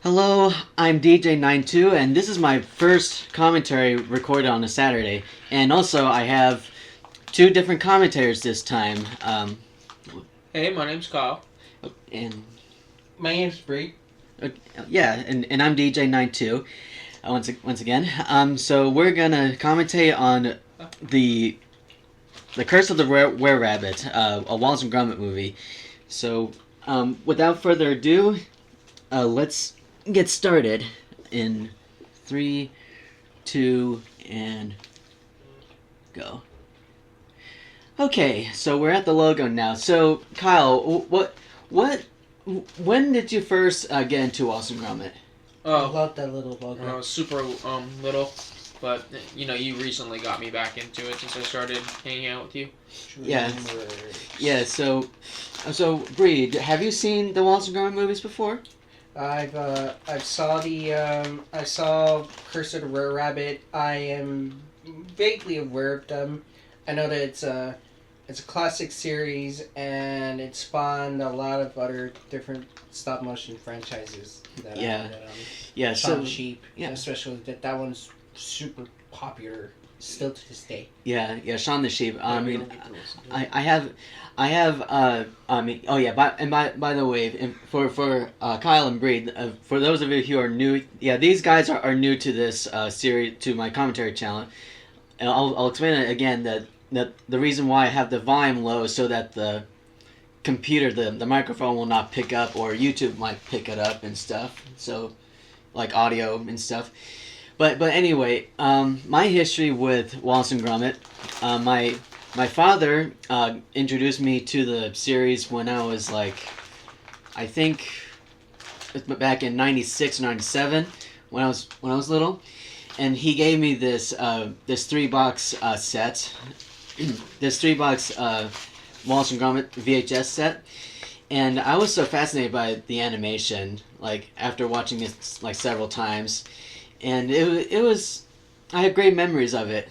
Hello, I'm DJ92, and this is my first commentary recorded on a Saturday. And also, I have two different commentators this time. Hey, my name's Kyle. And My name's Bree. yeah, and I'm DJ92. Once again, so we're gonna commentate on the Curse of the Were Rabbit, a Wallace and Gromit movie. So, without further ado, let's get started in 3, 2, and go. Okay, so we're at the logo now. So, Kyle, when did you first get into Wallace and Gromit? I love that little When I logo. was super little, but you recently got me back into it since I started hanging out with you. Yeah. Yeah, so Bree, have you seen the Wallace and Gromit movies before? I saw I saw Curse of the Rare Rabbit. I am vaguely aware of them. I know that it's a classic series and it spawned a lot of other different stop motion franchises. Yeah, Shaun so the Sheep. yeah. Especially that one's super popular still to this day. yeah, Shaun the Sheep. I we mean, don't get to listen to it. I have oh yeah, by the way, for Kyle and Bree, for those of you who are new, yeah, these guys are new to this series, to my commentary channel. And I'll explain it again, that the reason why I have the volume low is so that the computer, the microphone will not pick up, or YouTube might pick it up and stuff, so like audio and stuff. But anyway, my history with Wallace and Gromit, my father introduced me to the series when I was like, I think back in '96, '97, when I was little, and he gave me this 3-box set, this 3-box Wallace and Gromit VHS set, and I was so fascinated by the animation, like after watching it like several times, and it was I have great memories of it.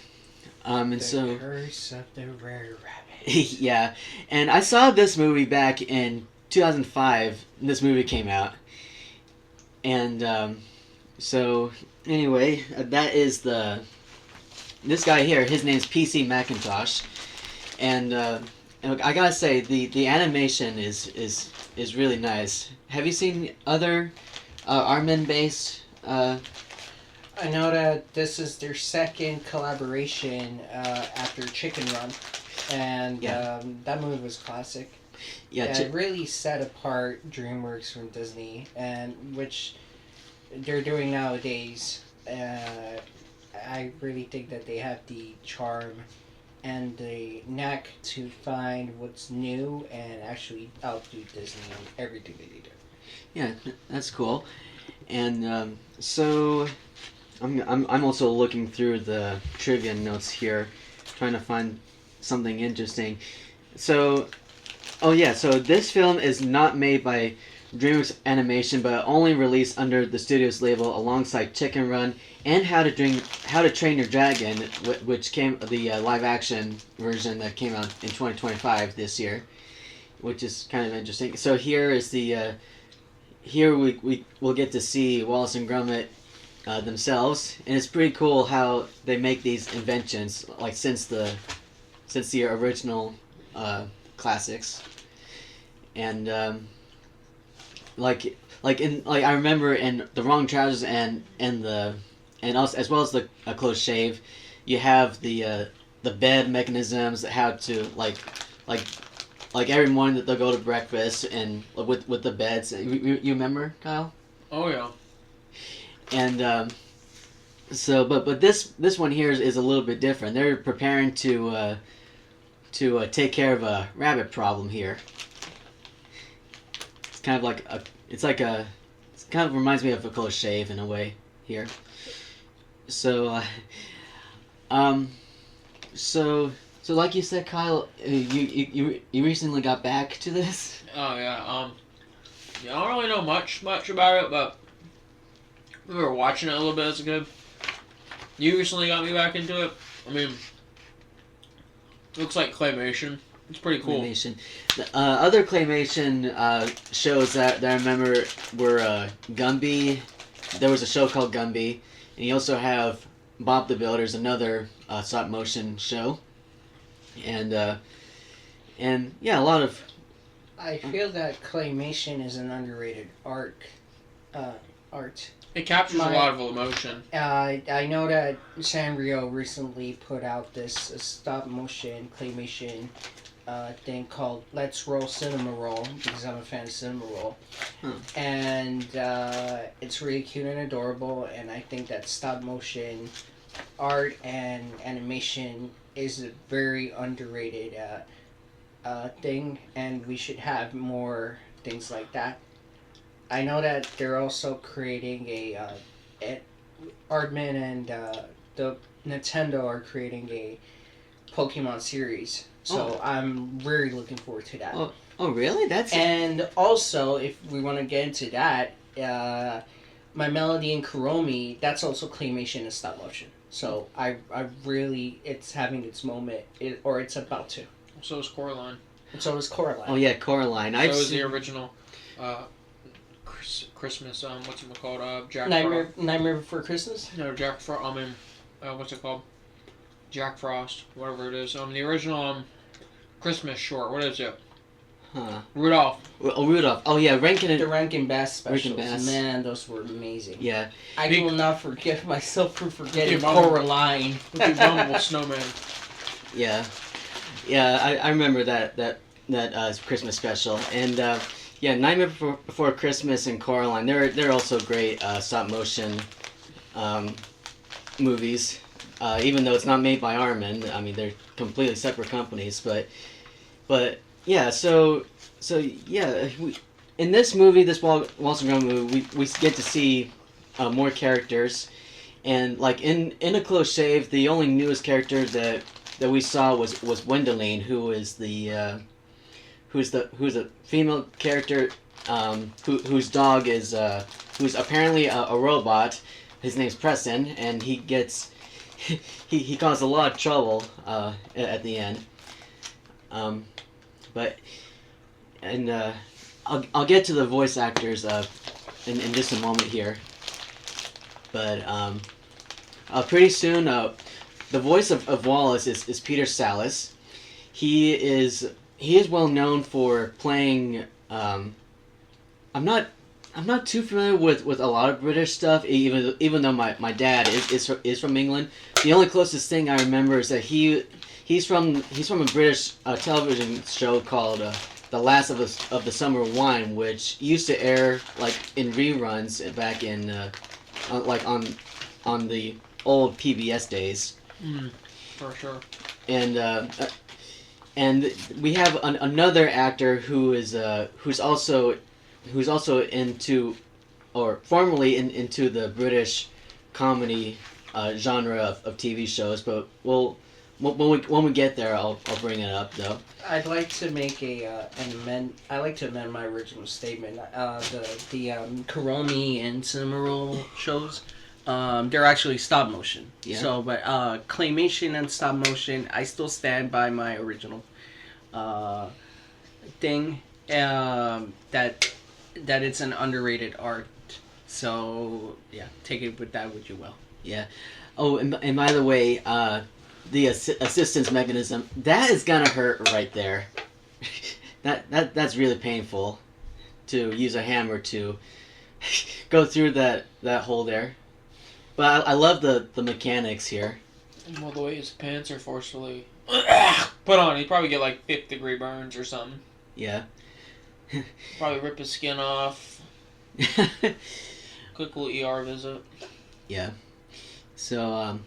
And The so Curse of the Rare Rabbit. yeah, and I saw this movie back in 2005. This movie came out, and so anyway, that is this guy here. His name's PC Macintosh, and I gotta say the animation is really nice. Have you seen other Armin-based? I know that this is their second collaboration after Chicken Run, and Yeah. that movie was classic. Yeah, It really set apart DreamWorks from Disney, and which they're doing nowadays. I really think that they have the charm and the knack to find what's new and actually outdo Disney on everything that they do. yeah, that's cool. And so I'm also looking through the trivia notes here, trying to find something interesting. So, oh yeah, so this film is not made by DreamWorks Animation, but only released under the studio's label alongside Chicken Run and How to Train Your Dragon, which came the live action version that came out in 2025 this year, which is kind of interesting. So here is the here we'll get to see Wallace and Gromit themselves, and it's pretty cool how they make these inventions like since the original classics, and like I remember in The Wrong Trousers and also, as well as the close shave, you have the bed mechanisms, how to like every morning that they'll go to breakfast and with the beds. You remember, Kyle? Oh yeah. And so, but this one here is a little bit different. They're preparing to take care of a rabbit problem here. It's kind of like it kind of reminds me of a close shave in a way here. So, so like you said, Kyle, you recently got back to this. Oh yeah. Yeah, I don't really know much about it, but we were watching it a little bit as a kid. You recently got me back into it. I mean, looks like claymation. It's pretty cool. Claymation. Other claymation shows that I remember were Gumby. There was a show called Gumby, and you also have Bob the Builder's another stop motion show, and yeah, a lot of. I feel that claymation is an underrated art. It captures a lot of emotion. I know that Sanrio recently put out this stop motion claymation thing called Let's Roll Cinema Roll, because I'm a fan of Cinema Roll. And it's really cute and adorable, and I think that stop motion art and animation is a very underrated thing, and we should have more things like that. I know that they're also creating Aardman and the Nintendo are creating a Pokemon series, so I'm really looking forward to that. Oh, really? And also, if we want to get into that, My Melody and Kuromi, that's also claymation and stop motion. So I really, it's having its moment, or it's about to. So is Coraline. And so is Coraline. Oh yeah, Coraline. So is the original Christmas, whatchamacallit, Jack Nightmare Before Christmas? No, Jack Frost, what's it called? Jack Frost, whatever it is. The original Christmas short, what is it? Rudolph. Oh, Rudolph. Oh yeah, The Rankin Bass specials. Rankin Bass. Man, those were amazing. Yeah. I will not forgive myself for forgetting Okay, Mom. Coraline. With the abominable snowman. Yeah. Yeah, I remember that Christmas special. And yeah, Nightmare Before Christmas and Coraline, they're also great stop motion movies. Even though it's not made by Armin, I mean they're completely separate companies. But yeah, so yeah, in this movie, this Wallace and Gromit movie, we get to see more characters, and like in A Close Shave, the only newest character that we saw was Wendeline, who's a female character, whose dog is who's apparently a robot. His name's Preston, and he gets he caused a lot of trouble at the end. I'll get to the voice actors in just a moment here. But pretty soon, the voice of Wallace is Peter Sallis. He is well known for playing. I'm not too familiar with a lot of British stuff. Even though my dad is from England, the only closest thing I remember is that he's from a British television show called The Last of the Summer Wine, which used to air like in reruns back in like on the old PBS days. For sure. And we have another actor who's also into, or formerly into the British comedy genre of TV shows, but when we get there, I'll bring it up though. I'd like to make amend my original statement. The Kuromi and Cinema Roll shows, they're actually stop motion. Yeah. So, but claymation and stop motion, I still stand by my original thing. That it's an underrated art. So yeah, take it with that what you will. Yeah. Oh, and by the way, the assistance mechanism, that is gonna hurt right there. that's really painful to use a hammer to go through that hole there. But I love the mechanics here. Well, the way his pants are forcefully put on, he'd probably get like 5th-degree burns or something. Yeah. Probably rip his skin off. Quick little ER visit. Yeah. So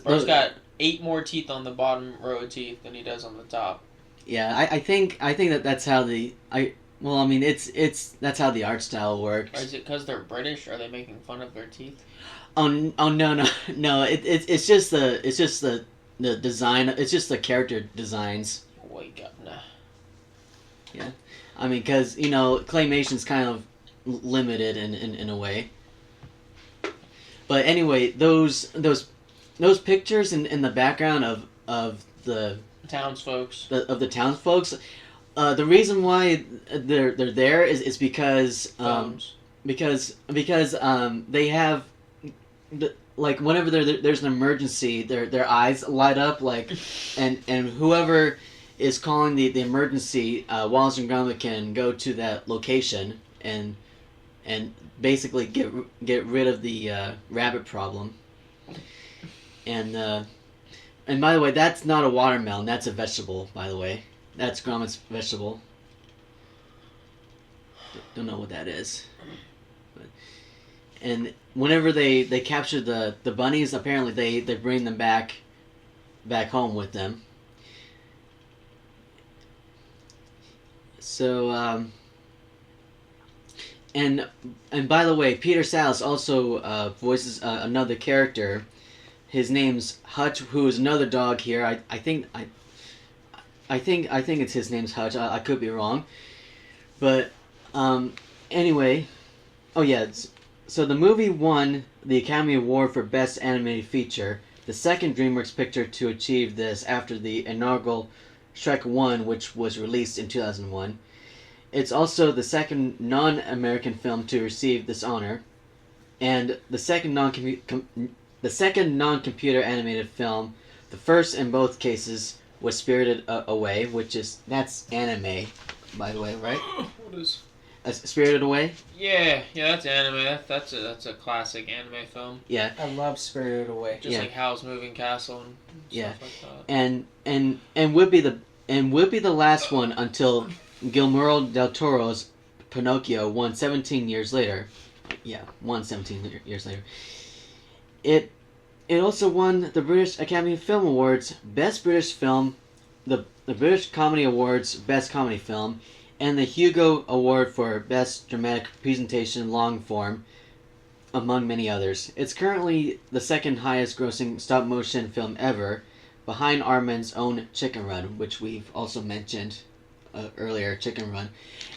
Bro's got 8 more teeth on the bottom row of teeth than he does on the top. Yeah, I think that's how that's how the art style works. Or is it because they're British? Are they making fun of their teeth? Oh no. It's just the design. It's just the character designs. Wake up now. Yeah, I mean, because claymation's kind of limited in a way. But anyway, those pictures in the background of the Townsfolks. of the townsfolks. The reason why they're there is because Films. they have like whenever there's an emergency, their eyes light up like, and whoever is calling the emergency, Wallace and Gromit can go to that location and basically get rid of the rabbit problem. And by the way, that's not a watermelon. That's a vegetable. By the way, that's Gromit's vegetable. Don't know what that is. But, and whenever they capture the bunnies, apparently they bring them back home with them. So and by the way, Peter Sallis also voices another character. His name's Hutch, who is another dog here. I think it's his name's Hutch. I could be wrong, but anyway, oh yeah. So the movie won the Academy Award for Best Animated Feature, the second DreamWorks picture to achieve this after the inaugural Shrek 1, which was released in 2001. It's also the second non-American film to receive this honor, and the second non-computer animated film. The first in both cases was Spirited Away, that's anime, by the way, right? What is? Spirited Away. Yeah, that's anime. That's a classic anime film. Yeah. I love Spirited Away. Just like Howl's Moving Castle and stuff like that. And would be the last one until Guillermo del Toro's Pinocchio won 17 years later. Yeah, won 17 years later. It also won the British Academy Film Awards Best British Film, the British Comedy Awards Best Comedy Film, and the Hugo Award for Best Dramatic Presentation Long Form, among many others. It's currently the second highest grossing stop motion film ever, behind Armin's own Chicken Run, which we've also mentioned earlier, Chicken Run.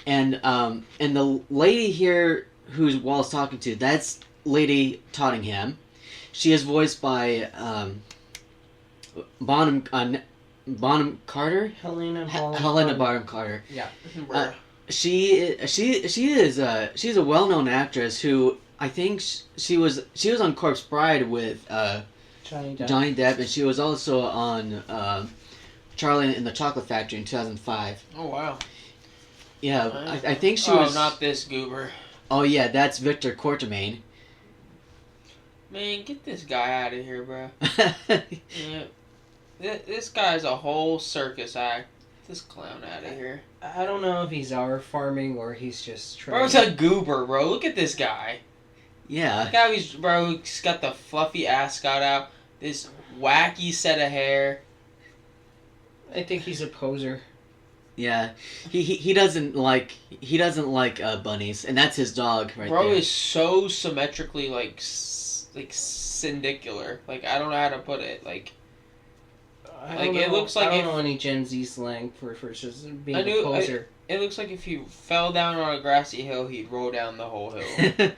And the lady here who's Wallace talking to, that's Lady Tottingham. She is voiced by Bonham Carter. Helena Bonham Carter. Yeah. She's a well-known actress who I think she was on Corpse Bride with Johnny Depp, and she was also on Charlie and the Chocolate Factory in 2005. Oh wow. Yeah, I think she was. Oh, not this goober. Oh yeah, that's Victor Quartermain. Man, get this guy out of here, bro. Yeah. This guy's a whole circus act. This clown out of here. I don't know if he's our farming or he's just trying. Bro's a goober, bro. Look at this guy. Yeah. Look how he's got the fluffy ascot out. This wacky set of hair. I think he's a poser. Yeah, he doesn't like bunnies, and that's his dog right there. Bro is so symmetrically like syndicular. Like I don't know how to put it. Like it looks like I don't know any Gen Z slang for just being a poser. It looks like if he fell down on a grassy hill, he'd roll down the whole hill.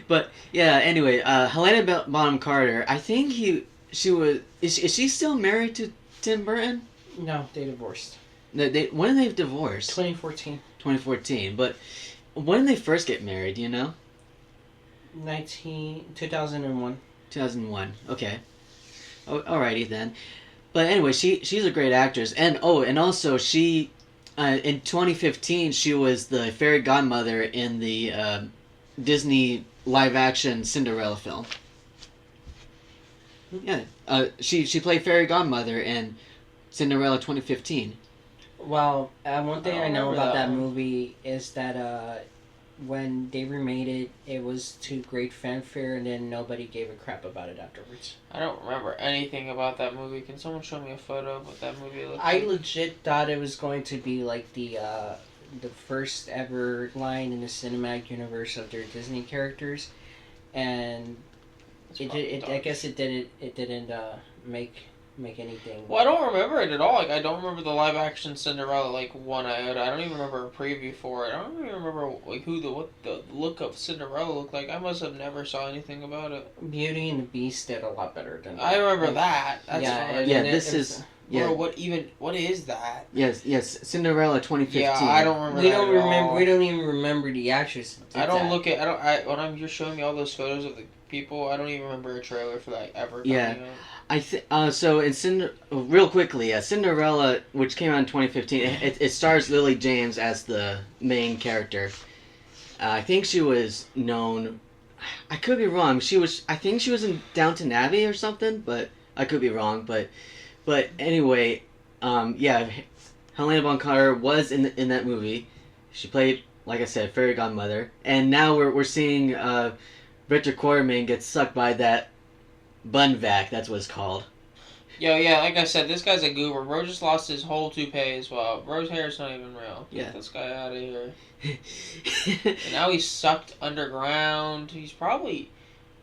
But yeah, anyway, Helena Bonham Carter. I think she was. Is she still married to Tim Burton? No, they divorced. When did they divorce? 2014. 2014. But when did they first get married? Do you know? 2001. 2001. Okay. Oh, alrighty then. But anyway, she's a great actress, and also she, in 2015 she was the fairy godmother in the Disney live action Cinderella film. Yeah, she played fairy godmother in Cinderella 2015. Well, one thing I know about that one. movie is that when they remade it, it was to great fanfare, and then nobody gave a crap about it afterwards. I don't remember anything about that movie. Can someone show me a photo of what that movie looked I like? legit thought it was going to be like the first ever line in the cinematic universe of their Disney characters, and I guess it didn't make anything. Well, I don't remember it at all. Like, I don't remember the live action Cinderella like one iota. I don't even remember a preview for it. I don't even remember like what the look of Cinderella looked like. I must have never saw anything about it. Beauty and the Beast did a lot better than that. I remember that. That's yeah, fine. Yeah, and this it is Yeah. Bro, what is that? Yes, Cinderella 2015. Yeah, I don't remember. We that don't at remember. all. We don't even remember the actress. I don't look at. I don't. When you're showing me all those photos of the people, I don't even remember a trailer for that ever. Yeah. Coming up. So in real quickly, Cinderella, which came out in 2015, it stars Lily James as the main character. I think she was known. I could be wrong. I think she was in Downton Abbey or something, but I could be wrong. But anyway, yeah, Helena Bonham Carter was in that movie. She played, like I said, fairy godmother, and now we're seeing Victor Quartermain get sucked by that bun vac. That's what it's called. Yo, yeah, like I said, this guy's a goober. Bro just lost his whole toupee as well. Bro's hair's not even real. Yeah. Get this guy out of here. And now he's sucked underground. He's probably...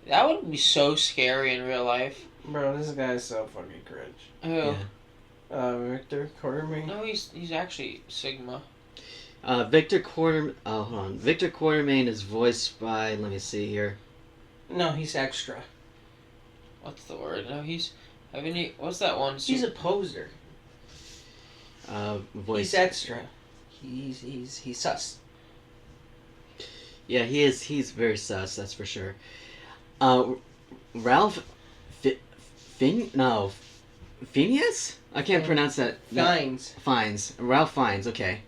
That would be so scary in real life. Bro, this guy is so fucking cringe. Who? Yeah. Victor Quartermain. No, he's actually Sigma. Victor Quartermain is voiced by. Let me see here. No, he's extra. What's the word? No, what's that one? He's a poser. Voice. He's extra. He's sus. Yeah, he is. He's very sus. That's for sure. Ralph Fiennes? I can't pronounce that. Fiennes. Ralph Fiennes. Okay.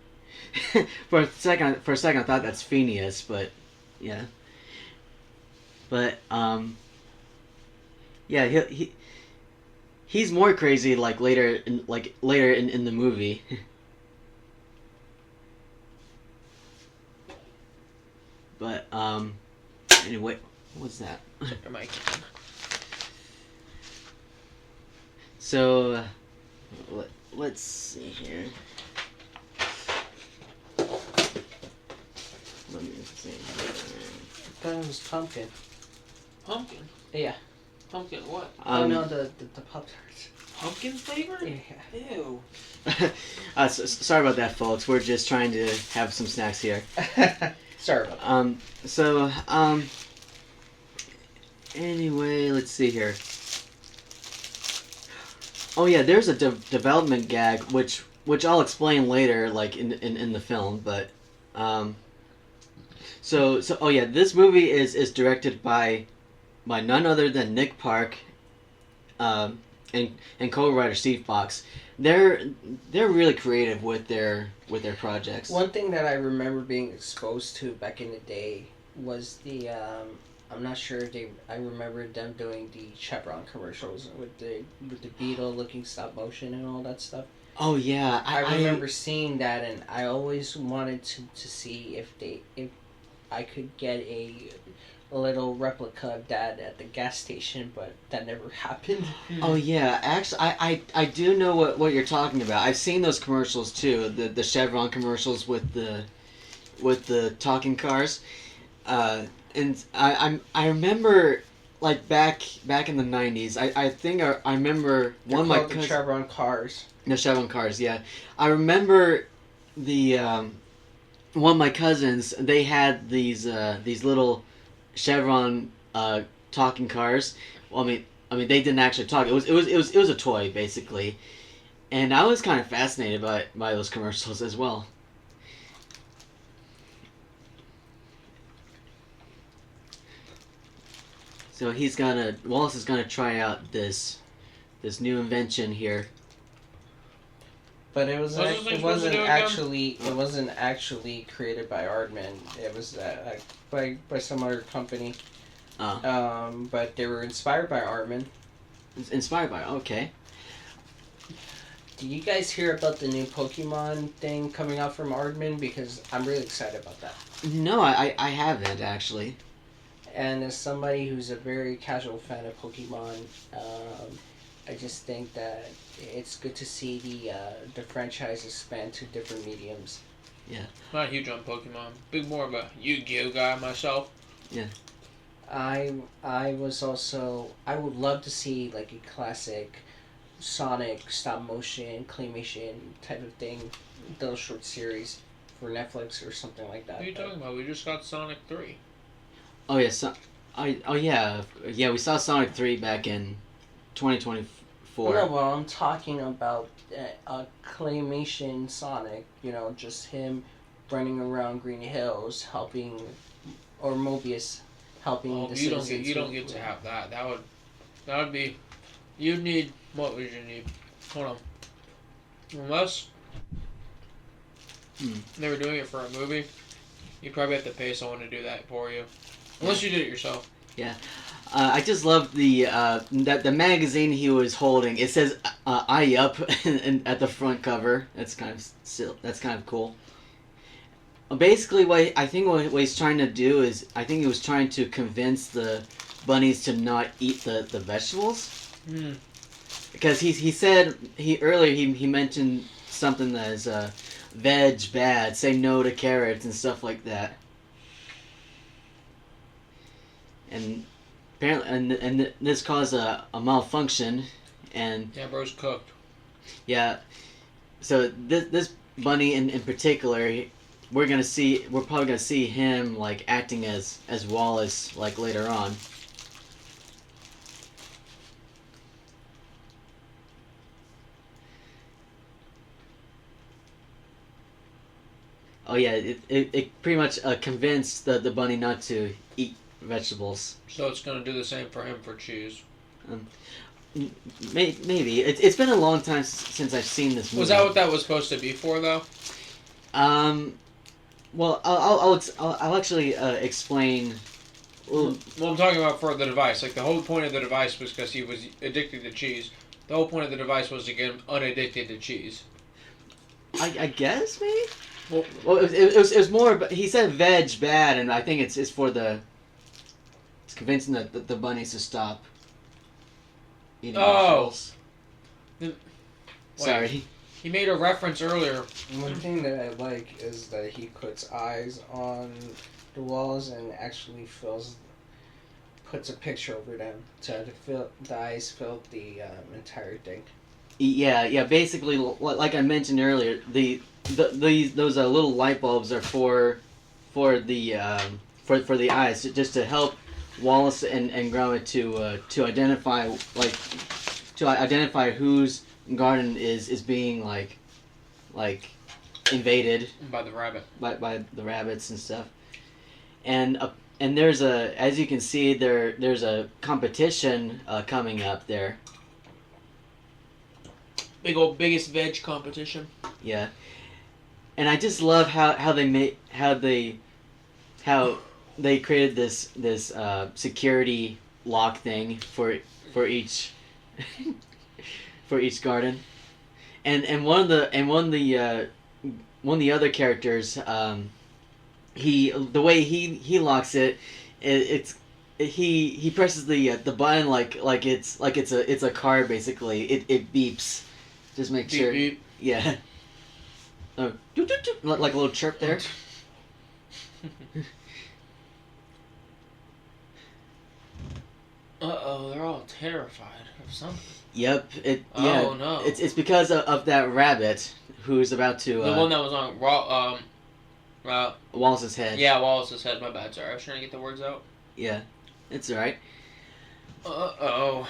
for a second, I thought that's Phineas, but yeah. But yeah, he's more crazy later in the movie. But anyway, what's that? Am I So let's see here. Let me see. I thought it was pumpkin. Pumpkin? Yeah. Pumpkin what? No, the Pop-Tarts. Pumpkin flavor? Yeah. Ew. Sorry about that, folks. We're just trying to have some snacks here. Sorry about that. Anyway, let's see here. Oh yeah, there's a development gag which I'll explain later, like in the film. But so oh yeah, this movie is directed by none other than Nick Park, and co-writer Steve Fox. They're really creative with their projects. One thing that I remember being exposed to back in the day was the I'm not sure if I remember them doing the Chevron commercials with the beetle looking stop motion and all that stuff. Oh yeah, I remember seeing that, and I always wanted to see if I could get a little replica of that at the gas station, but that never happened. Oh yeah, actually, I do know what you're talking about. I've seen those commercials too, the Chevron commercials with the talking cars, and I remember like back in the 90s. I think I remember They're one of my called the Chevron cars. The Chevron cars, yeah. I remember the one of my cousins. They had these little Chevron talking cars. Well, I mean, they didn't actually talk. It was a toy basically, and I was kind of fascinated by those commercials as well. So Wallace is gonna try out this new invention here. But it was What was it supposed to do again? it wasn't actually created by Aardman. It was by some other company. But they were inspired by Aardman. Inspired by, okay. Did you guys hear about the new Pokemon thing coming out from Aardman? Because I'm really excited about that. No, I haven't actually. And as somebody who's a very casual fan of Pokemon, I just think that it's good to see the franchise expand to different mediums. Yeah. Not huge on Pokemon. Big more of a Yu-Gi-Oh guy myself. Yeah. I would love to see like a classic Sonic stop motion claymation type of thing, those short series for Netflix or something like that. What are you talking about? We just got Sonic 3. Oh yeah, we saw Sonic 3 back in 2020 for. No, well, I'm talking about a claymation Sonic. Just him running around Green Hills helping, or Mobius helping the you don't citizens. get to have that. That would be. You'd need. What would you need? Hold on. Unless they were doing it for a movie, you'd probably have to pay someone to do that for you. Unless you did it yourself. Yeah. I just love the magazine he was holding. It says "I up" at the front cover. That's kind of cool. Basically, what he's trying to do is, I think he was trying to convince the bunnies to not eat the vegetables. Because he said earlier he mentioned something that is veg bad. Say no to carrots and stuff like that. And apparently, and this caused a malfunction, and Yeah, bro's cooked. yeah. So this bunny in particular, we're probably gonna see him like acting as Wallace like later on. Oh yeah, it pretty much convinced the bunny not to eat vegetables. So it's gonna do the same for him for cheese. Maybe it's been a long time since I've seen this movie. Was that what that was supposed to be for, though? Well, I'll actually explain. Well, I'm talking about for the device. Like, the whole point of the device was because he was addicted to cheese. The whole point of the device was to get him unaddicted to cheese. I guess maybe. Well, it was more. But he said veg bad, and I think it's for the. It's convincing the bunnies to stop eating vegetables. Sorry. He made a reference earlier. One thing that I like is that he puts eyes on the walls and actually puts a picture over them so the eyes fill the entire thing. Yeah. Basically, like I mentioned earlier, those little light bulbs are for the eyes, just to help Wallace and Gromit to identify whose garden is being like invaded By the rabbit. by the rabbits and stuff. And there's as you can see there's a competition coming up there. Biggest veg competition. Yeah. And I just love how they created this security lock thing for each for each garden, and one of the other characters, the way he locks it, he presses the button like it's a car basically. It beeps, just make Beep, sure. beep. Yeah. Oh, doot, doot, doot, like a little chirp there. Uh-oh, they're all terrified of something. Yep. Oh, no. It's because of that rabbit who's about to. The one that was on Wallace's head. Yeah, Wallace's head. My bad. Sorry, I was trying to get the words out. Yeah, it's alright. Uh-oh,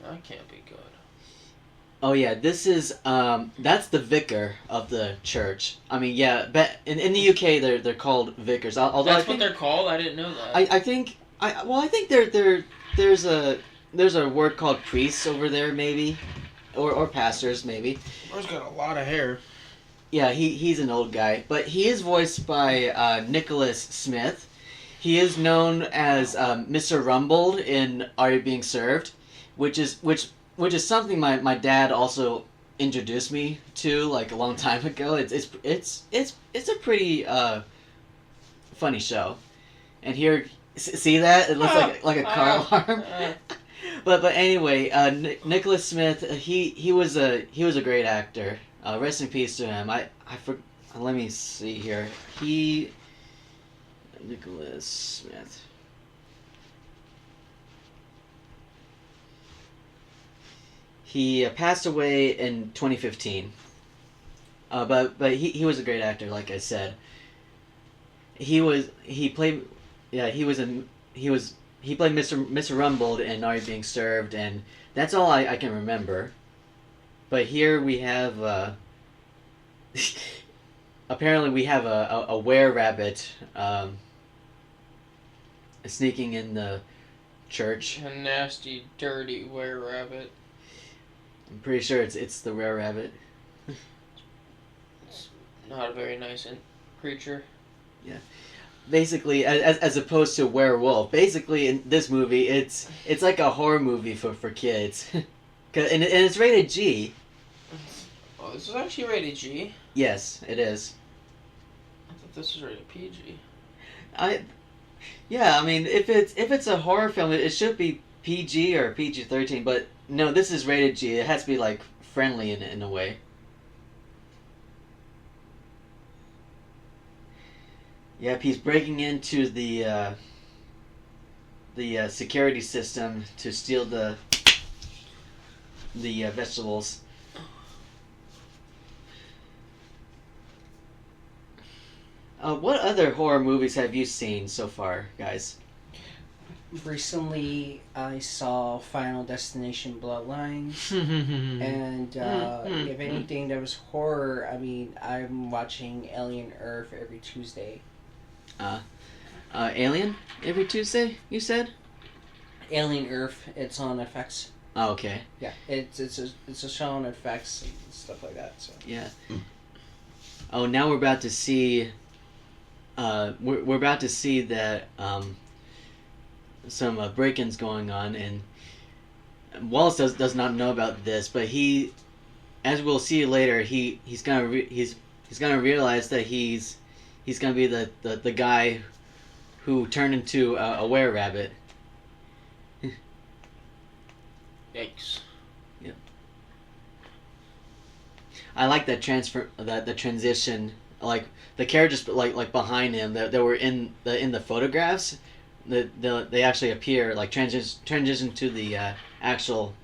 that can't be good. Oh yeah, this is that's the vicar of the church. I mean, yeah, but in the UK they're called vicars. Although That's what they're called. I didn't know that. I think there's a word called priests over there maybe, or pastors maybe. Bro's got a lot of hair. Yeah, he's an old guy, but he is voiced by Nicholas Smith. He is known as Mr. Rumbold in Are You Being Served, which is something my dad also introduced me to like a long time ago. It's a pretty funny show, and here see that it looks like a car alarm. But anyway, Nicholas Smith he was a great actor. Rest in peace to him. Let me see here. Nicholas Smith. He passed away in 2015. But he was a great actor, like I said. He played Mr. Rumbold in Are You Being Served, and that's all I can remember. but here we have apparently we have a were-rabbit sneaking in the church. A nasty, dirty were-rabbit. I'm pretty sure it's the were-rabbit. It's not a very nice creature. Basically, as opposed to werewolf. Basically, in this movie, it's like a horror movie for kids, and it's rated G. Oh, this is actually rated G. Yes, it is. I thought this was rated PG. Yeah, I mean, if it's a horror film, it should be PG or PG-13. But no, this is rated G. It has to be like friendly in a way. Yep, he's breaking into the security system to steal the vegetables. What other horror movies have you seen so far, guys? Recently, I saw Final Destination Bloodlines, and if anything that was horror, I mean, I'm watching Alien Earth every Tuesday. Alien every Tuesday, you said? Alien Earth, it's on FX. Oh, okay. Yeah, it's a show on FX and stuff like that. So Yeah. Oh, now we're about to see. We're about to see that some break-ins going on, and Wallace does not know about this, but he, as we'll see later, he's gonna realize that he's gonna be the guy who turned into a were-rabbit. Yikes. Yep. I like that the transition, like the characters like behind him that were in the photographs, they actually appear like transition to the actual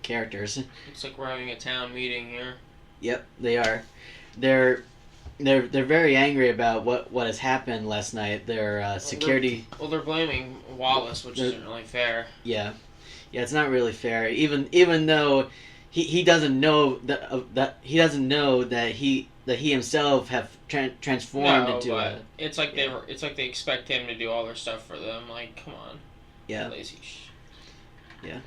characters. Looks like we're having a town meeting here. Yep, they are. They're very angry about what has happened last night. Their security. They're blaming Wallace, which isn't really fair. Yeah, it's not really fair. Even though he doesn't know that he himself have transformed into a. It's like they expect him to do all their stuff for them. Like, come on. Yeah. Lazy. Yeah.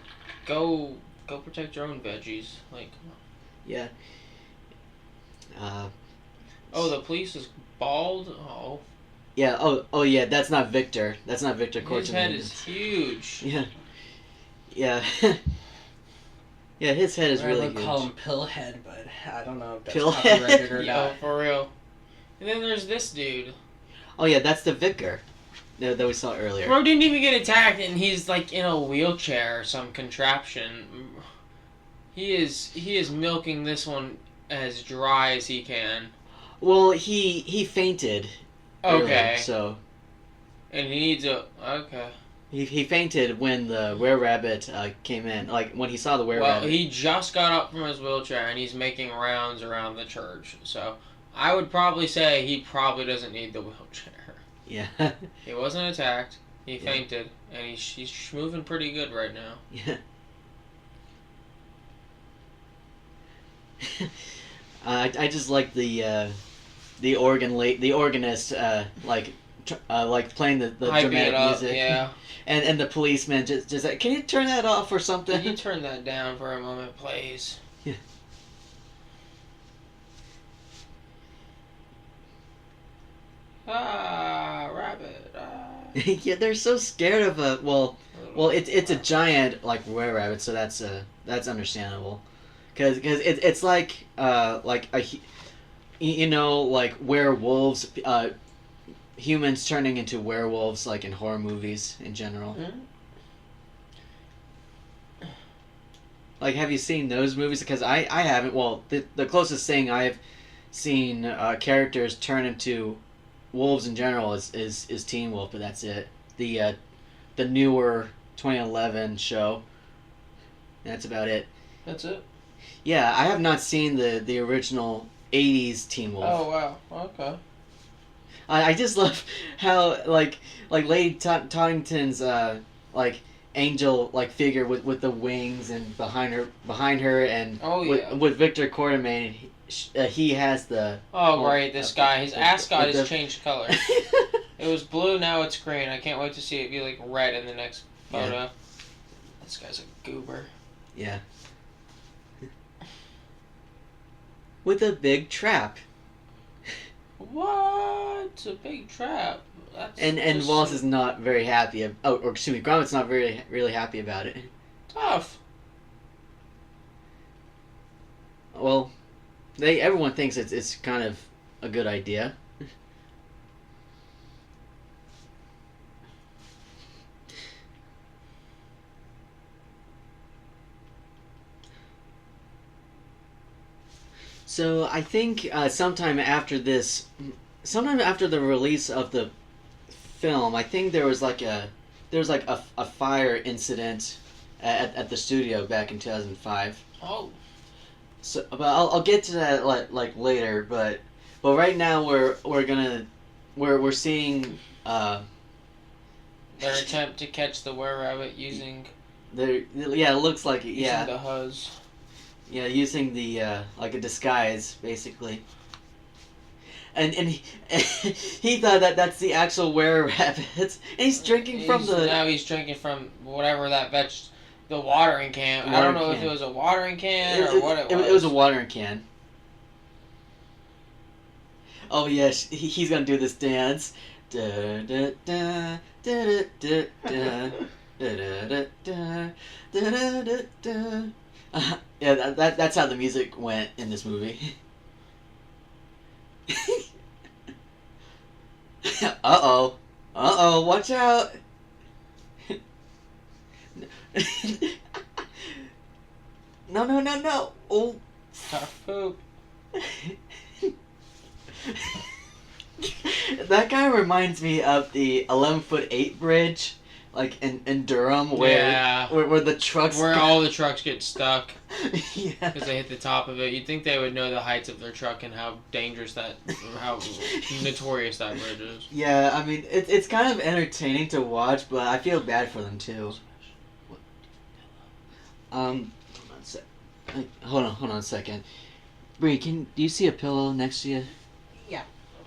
Go protect your own veggies. Like, come on. Yeah. Oh, the police is bald. Oh. Yeah. Oh yeah. That's not Victor. That's not Victor Cortez. His head is huge. Yeah. Yeah. Yeah, his head is really huge. I would call him Pillhead, but I don't know if that's Pillhead? copyrighted or Yeah, not. for real. And then there's this dude. Oh yeah, that's the vicar that we saw earlier. Bro didn't even get attacked, and he's like in a wheelchair or some contraption. He is milking this one as dry as he can. Well, he fainted. Okay. Earlier, so. And he needs a okay. He fainted when the were-rabbit came in. Like when he saw the were-rabbit. Well, he just got up from his wheelchair and he's making rounds around the church. So I would probably say he probably doesn't need the wheelchair. Yeah. He wasn't attacked. He fainted, and he's moving pretty good right now. Yeah. I just like the organist like playing the dramatic music. Yeah. And the policeman just like, can you turn that off or something? Can you turn that down for a moment, please? Yeah. Rabbit. Yeah, they're so scared of a well, it's a giant like were-rabbit, so that's understandable, because it's like like werewolves, humans turning into werewolves, like in horror movies in general. Mm-hmm. Like, have you seen those movies? Because I haven't. Well, the closest thing I've seen characters turn into wolves in general is Teen Wolf, but that's it. The newer 2011 show. That's about it. That's it? Yeah, I have not seen the original 80s Teen Wolf. Oh, wow. Okay. I just love how like Lady Tonnington's angel like figure with the wings and behind her and Oh with, yeah. with Victor Quartermain, he has the Oh right, this guy. His ascot with has the- changed color. It was blue, now it's green. I can't wait to see it be like red in the next photo. Yeah. This guy's a goober. Yeah. With a big trap. What? A big trap. That's And just Wallace is not very happy. Or excuse me, Gromit's not really happy about it. tough. Well, everyone thinks it's kind of a good idea. So I think sometime after the release of the film, I think there was like a fire incident at the studio back in 2005. Oh. So, but I'll get to that like later. But right now we're seeing Their attempt to catch the were-rabbit using it looks like it, using the huzz. Yeah, using the like a disguise basically. And he thought that's the actual were-rabbit. And he's drinking from the. Now he's drinking from whatever the watering can. I don't know if it was a watering can or what it was. It was a watering can. Oh yes, he's gonna do this dance. Da, da, da, da, da, da, da, da, da, da, da, da, da. Yeah, that's how the music went in this movie. Uh oh, watch out. No. Oh. Tough poop. That kind of reminds me of the 11'8" bridge, like in Durham, where the trucks where all the trucks get stuck yeah, because they hit the top of it. You'd think they would know the heights of their truck and how dangerous how notorious that bridge is. yeah. I mean, it's kind of entertaining to watch, but I feel bad for them too. Hold on a second. Bree, do you see a pillow next to you?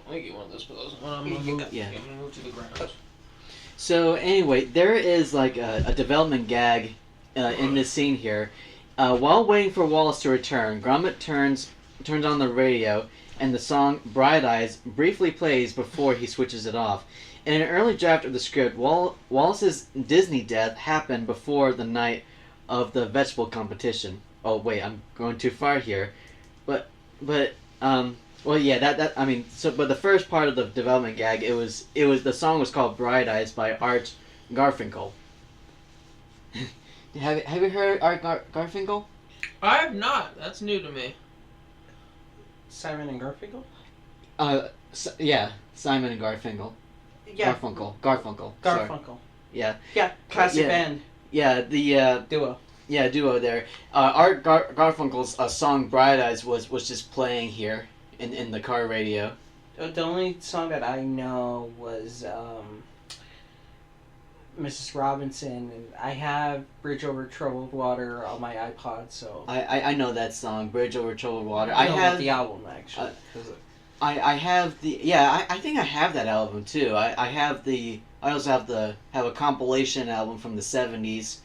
I think get one of those pillows. I'm gonna move. Yeah. I'm gonna move to the ground. So anyway, there is like a development gag in this scene here. While waiting for Wallace to return, Gromit turns on the radio, and the song "Bright Eyes" briefly plays before he switches it off. In an early draft of the script, Wallace's Disney death happened before the night of the vegetable competition. Oh wait, I'm going too far here, but well, yeah, I mean, but the first part of the development gag, the song was called "Bright Eyes" by Art Garfunkel. Have you heard Art Garfunkel? I have not. That's new to me. Simon and Garfunkel? Yeah, Simon and Garfunkel. Yeah. Garfunkel. Sorry. Garfunkel. Yeah. Yeah, classic band. Yeah, the Duo. Yeah, duo there. Art Garfunkel's song "Bright Eyes" was just playing here in the car radio. The only song that I know was Mrs. Robinson, and I have "Bridge Over Troubled Water" on my iPod, so I know that song, "Bridge Over Troubled Water." I have know the album actually. I have the I think I have that album too. I also have a compilation album from the 70s.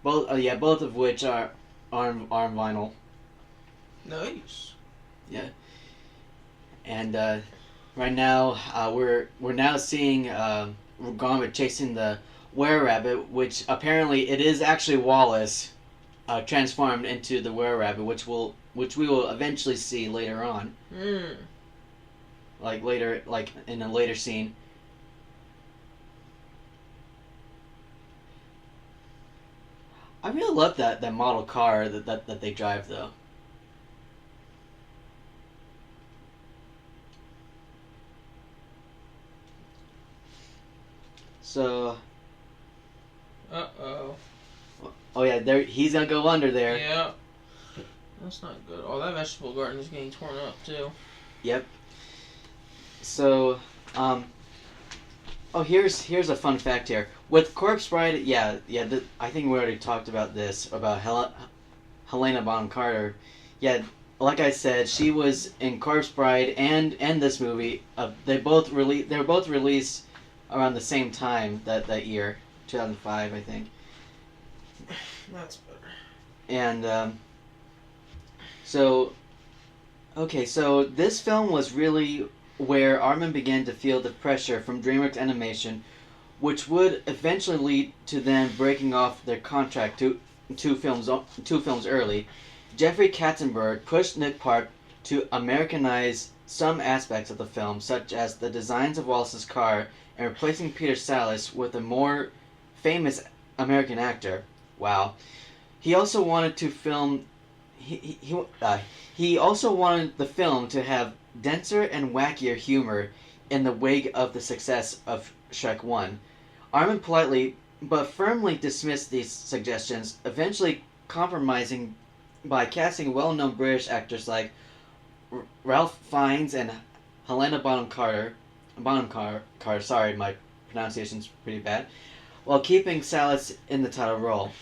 Both of which are on vinyl. Nice. Yeah. And right now we're now seeing Gromit chasing the were-rabbit, which apparently it is actually Wallace transformed into the were-rabbit, which we will eventually see later on. Like in a later scene. I really love that model car that they drive though. So. Uh-oh. Oh yeah, he's gonna go under there. Yeah. That's not good. Oh, that vegetable garden is getting torn up too. Yep. So, Oh, here's a fun fact here with Corpse Bride. I think we already talked about this about Helena Bonham Carter. Yeah, like I said, she was in Corpse Bride and this movie. They were both released around the same time that year, 2005, I think. That's better. And so so this film was really where Armin began to feel the pressure from DreamWorks Animation, which would eventually lead to them breaking off their contract two films early. Jeffrey Katzenberg pushed Nick Park to Americanize some aspects of the film, such as the designs of Wallace's car and replacing Peter Sallis with a more famous American actor. Wow. He also wanted to film. He also wanted the film to have denser and wackier humor in the wake of the success of Shrek 1. Armin politely but firmly dismissed these suggestions, eventually compromising by casting well-known British actors like Ralph Fiennes and Helena Bonham Carter. Sorry, my pronunciation's pretty bad. While keeping Sallis in the title role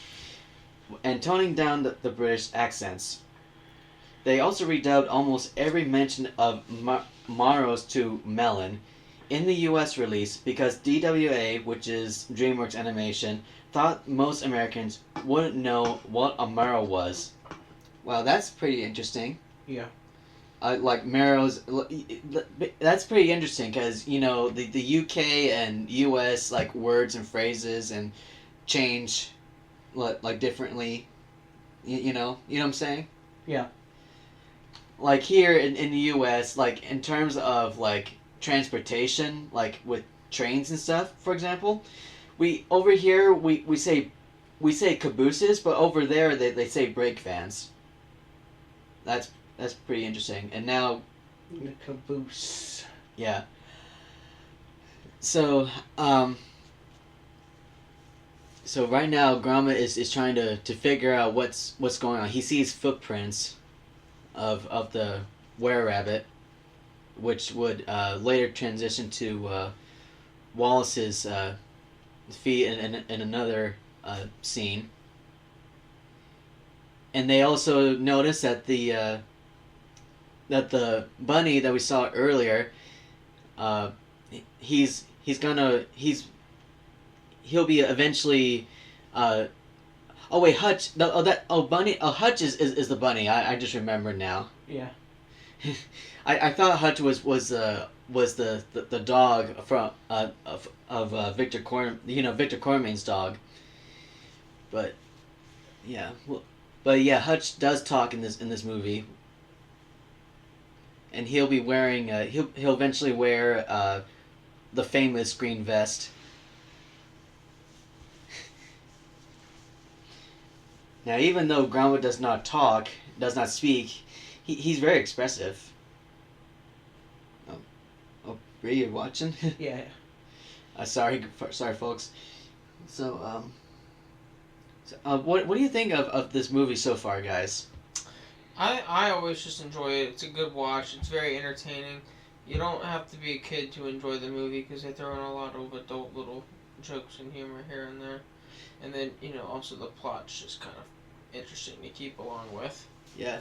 and toning down the British accents. They also redubbed almost every mention of Maros to Melon in the US release because DWA, which is DreamWorks Animation, thought most Americans wouldn't know what a Maro was. Wow, that's pretty interesting. Yeah. Like Maro's, that's pretty interesting because the UK and US like words and phrases and change like differently. You know what I'm saying? Yeah. Like here in the U.S., like in terms of like transportation, like with trains and stuff, for example, we over here we say cabooses, but over there they say brake vans. That's pretty interesting. And now, The caboose. yeah. So so right now Gromit is trying to figure out what's going on. He sees footprints of the were-rabbit, which would later transition to Wallace's feet in another scene. And they also notice that the bunny that we saw earlier, he'll be eventually. Oh wait, Hutch. Hutch is the bunny. I just remembered now. Yeah. I thought Hutch was the dog from of Victor Corman's dog. But yeah, Hutch does talk in this movie, and he'll be wearing he'll eventually wear the famous green vest. Now, even though Gromit does not speak, he's very expressive. Oh, Bree, you watching? Yeah. Sorry, folks. So, what do you think of this movie so far, guys? I always just enjoy it. It's a good watch. It's very entertaining. You don't have to be a kid to enjoy the movie because they throw in a lot of adult little jokes and humor here and there. And then, also the plot's just kind of interesting to keep along with. Yeah.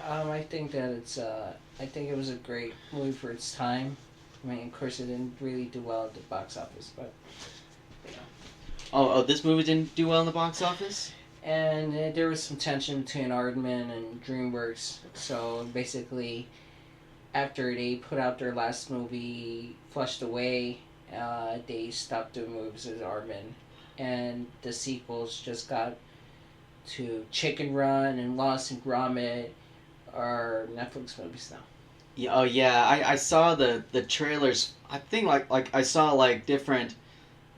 I think that I think it was a great movie for its time. I mean, of course, it didn't really do well at the box office, but Oh, this movie didn't do well in the box office? And there was some tension between Aardman and DreamWorks. So basically, after they put out their last movie, Flushed Away, they stopped doing movies with Aardman, and the sequels just got to Chicken Run and Lost and Gromit are Netflix movies now. Yeah. Oh yeah. I saw the trailers. I think like I saw like different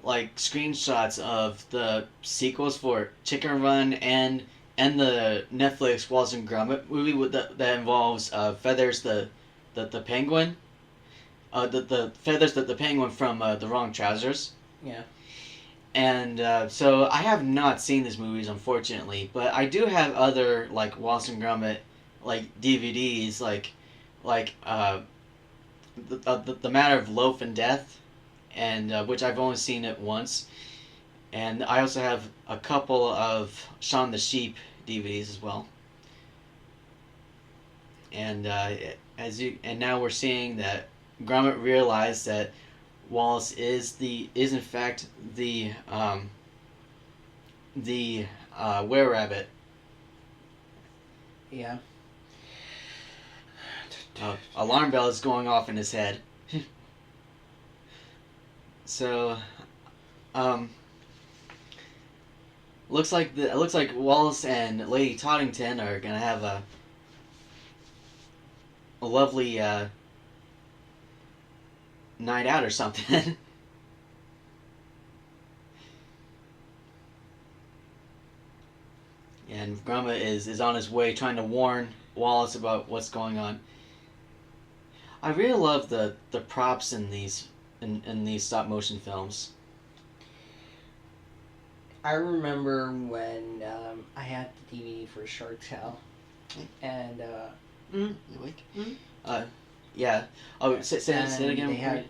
like screenshots of the sequels for Chicken Run and the Netflix Wallace and Gromit movie with that involves Feathers the penguin. The Feathers the penguin from The Wrong Trousers. Yeah. And so I have not seen these movies, unfortunately, but I do have other like Wallace and Gromit like DVDs, like the Matter of Loaf and Death, and which I've only seen it once. And I also have a couple of Shaun the Sheep DVDs as well. And now we're seeing that Gromit realized that Wallace is in fact the were rabbit. Yeah. Alarm bell is going off in his head. So, looks like Wallace and Lady Toddington are gonna have a lovely night out or something. And Gromit is on his way trying to warn Wallace about what's going on. I really love the props in these stop motion films. I remember when I had the DVD for Shark Tale, and You awake? Yeah. Oh, say it again. they had.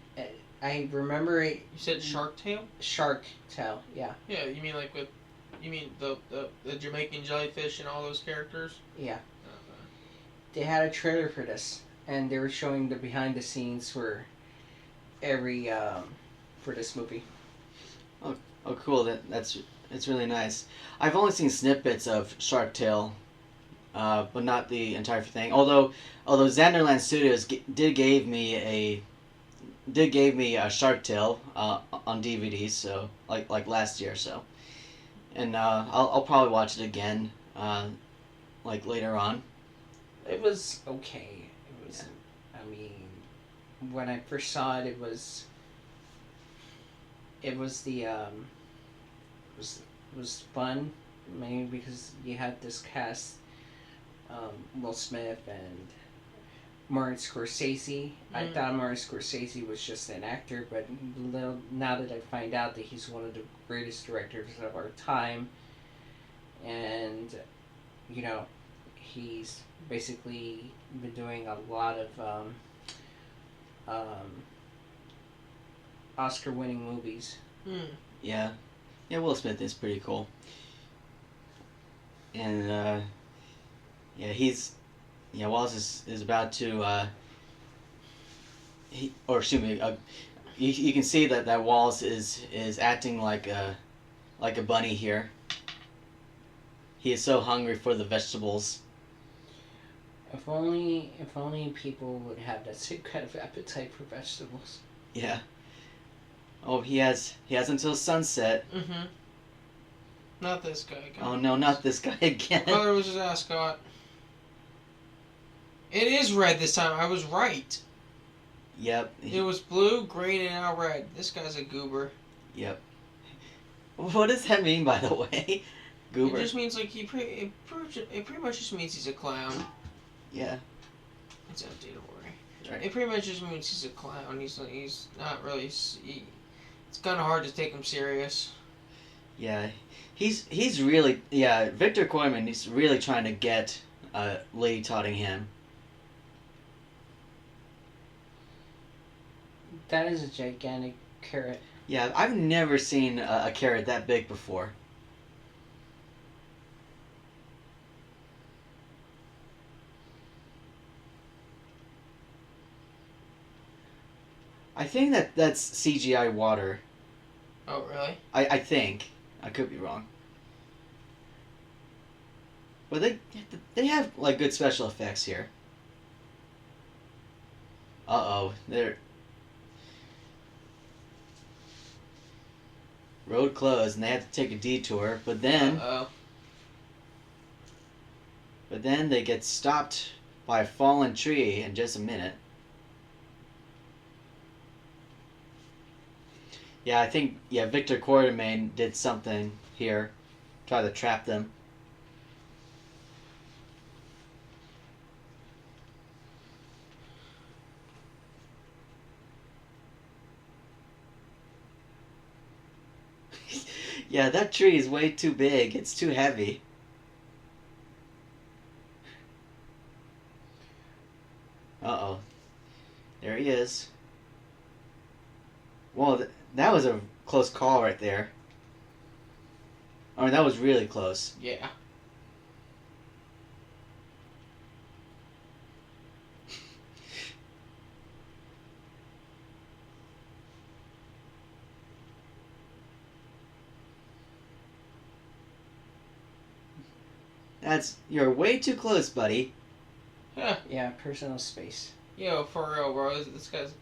I remember it. You said Shark Tale? Shark Tale, yeah. Yeah, you mean like with, you mean the Jamaican jellyfish and all those characters? Yeah. Okay. They had a trailer for this, and they were showing the behind the scenes for every for this movie. Oh, cool. It's really nice. I've only seen snippets of Shark Tale, but not the entire thing. Although Xanderland Studios did gave me a Shark Tale on DVD, so like last year, so, and I'll probably watch it again, like later on. It was okay. It was. Yeah. I mean, when I first saw it, it was the was fun, mainly because you had this cast, Will Smith and Martin Scorsese. I thought Martin Scorsese was just an actor, but now that I find out that he's one of the greatest directors of our time, and he's basically been doing a lot of Oscar-winning movies. Yeah, Will Smith is pretty cool, and Wallace is about to you can see that Wallace is acting like a bunny here. He is so hungry for the vegetables. If only people would have that same kind of appetite for vegetables. Yeah. Oh, he has until sunset. Mm-hmm. Not this guy again. Oh no, not this guy again. Color was his ascot. It is red this time. I was right. Yep. It was blue, green, and now red. This guy's a goober. Yep. What does that mean, by the way? Goober. It just means like it pretty much just means he's a clown. Yeah. It's empty, don't worry. Right. It pretty much just means he's a clown. He's not really. It's kind of hard to take him serious. Yeah, he's really Victor Koyman. He's really trying to get Lady Tottingham. That is a gigantic carrot. Yeah, I've never seen a carrot that big before. I think that's CGI water. Oh, really? I think. I could be wrong. But they have like good special effects here. They're road closed and they have to take a detour, but then they get stopped by a fallen tree in just a minute. Yeah, I think Victor Quartermain did something here, try to trap them. Yeah, that tree is way too big. It's too heavy. Uh-oh. There he is. Well, that was a close call right there. Or that was really close. Yeah. You're way too close, buddy. Yeah, personal space. Yo, for real, bro. This guy's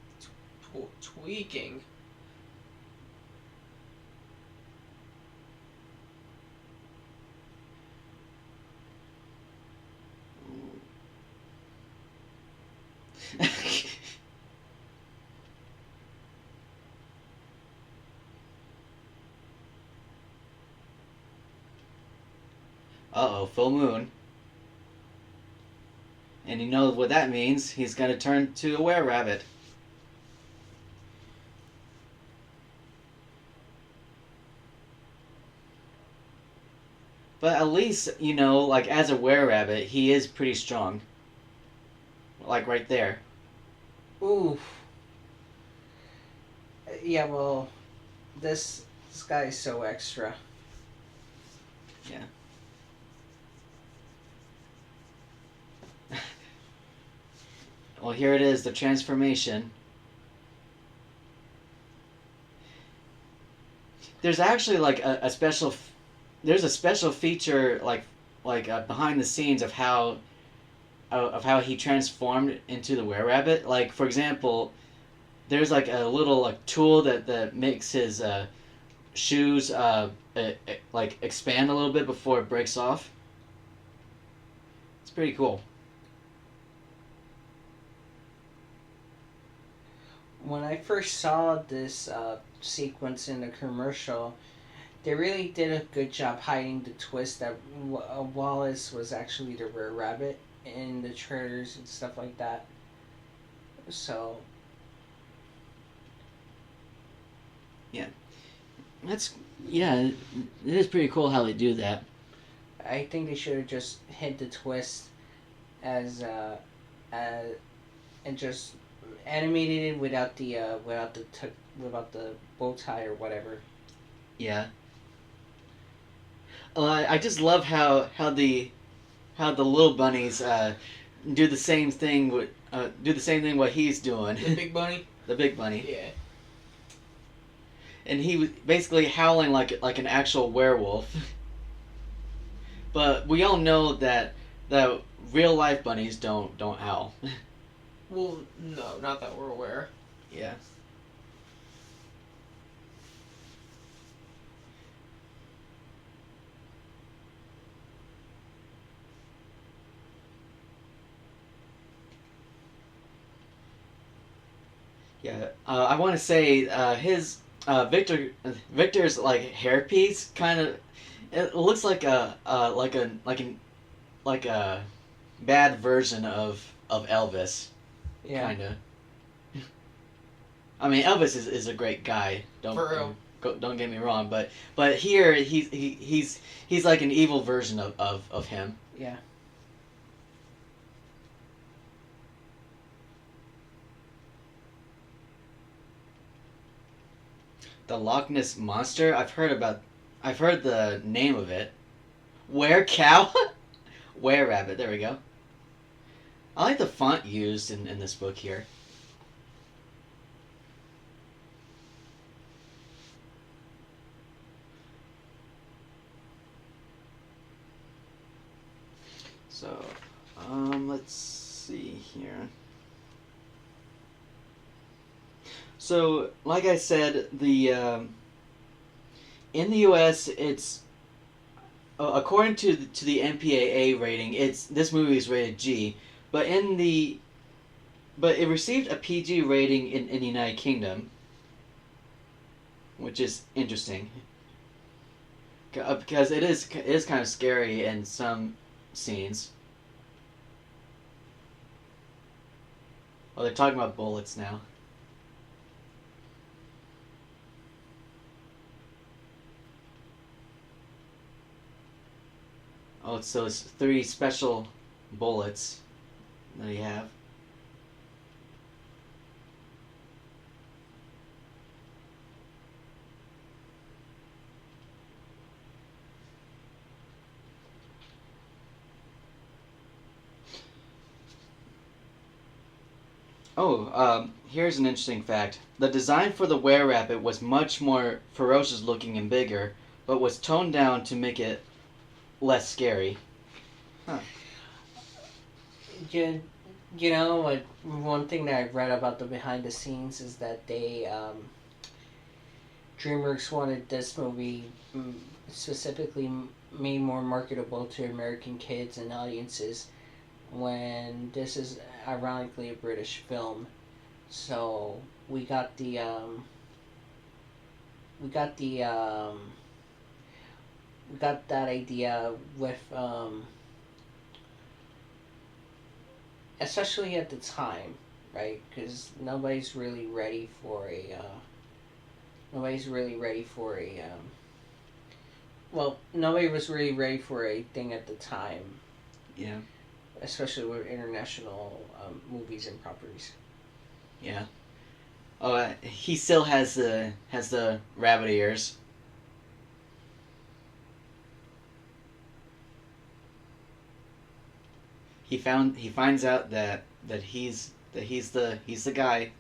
tweaking. Uh-oh, full moon. And you know what that means. He's going to turn to a were-rabbit. But at least, you know, like, as a were-rabbit, he is pretty strong. Like, right there. Ooh. Yeah, well, this guy is so extra. Yeah. Well, here it is, the transformation. There's actually like a special, there's a special feature like behind the scenes of how he transformed into the were-rabbit. Like, for example, there's like a little like tool that makes his shoes like expand a little bit before it breaks off. It's pretty cool. When I first saw this sequence in the commercial, they really did a good job hiding the twist that Wallace was actually the rare rabbit in the trailers and stuff like that. So It is pretty cool how they do that. I think they should have just hid the twist as and just animated it without the bow tie or whatever. Yeah. I just love how the little bunnies do the same thing what he's doing. The big bunny? The big bunny. Yeah. And he was basically howling like an actual werewolf. But we all know that real life bunnies don't howl. Well, no, not that we're aware. Yeah. Yeah. I want to say his Victor's like hairpiece kind of it looks like a bad version of Elvis. Yeah. Kind of. I mean, Elvis is a great guy. For real. Don't get me wrong, but here he's like an evil version of him. Yeah. The Loch Ness Monster. I've heard the name of it. Were-cow? Were-rabbit. There we go. I like the font used in this book here. So, let's see here. So, like I said, in the U.S., it's according to the MPAA rating, this movie is rated G, but it received a PG rating in the United Kingdom, which is interesting because it is kind of scary in some scenes. Oh, they're talking about bullets now. Oh, so it's 3 special bullets that you have. Here's an interesting fact. The design for the were-rabbit was much more ferocious looking and bigger, but was toned down to make it less scary. You, you know what? One thing that I've read about the behind the scenes is that DreamWorks wanted this movie specifically made more marketable to American kids and audiences when this is ironically a British film. So we got the we got the we got that idea with especially at the time, right? Because nobody's really ready for a nobody was really ready for a thing at the time, Yeah. especially with international movies and properties. Yeah. He still has the rabbit ears. He finds out that he's the guy.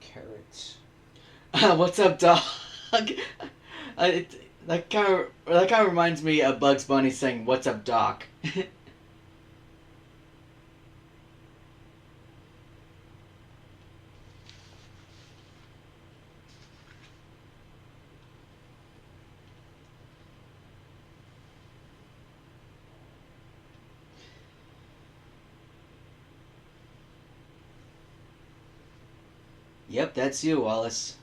Carrots. What's up, dog? That kind of reminds me of Bugs Bunny saying, "What's up, Doc?" Yep, that's you, Wallace.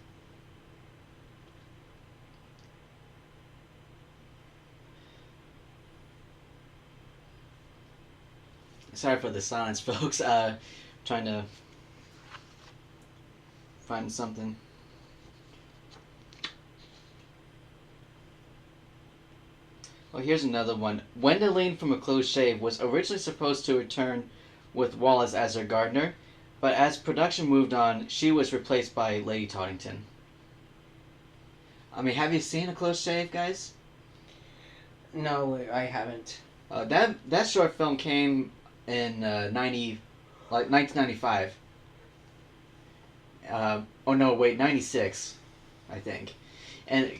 Sorry for the silence, folks. Trying to find something. Well, here's another one. Gwendoline from A Close Shave was originally supposed to return with Wallace as her gardener, but as production moved on, she was replaced by Lady Toddington. I mean, have you seen A Close Shave, guys? No, I haven't. That short film came in 1995. Oh no, wait, 96, I think. And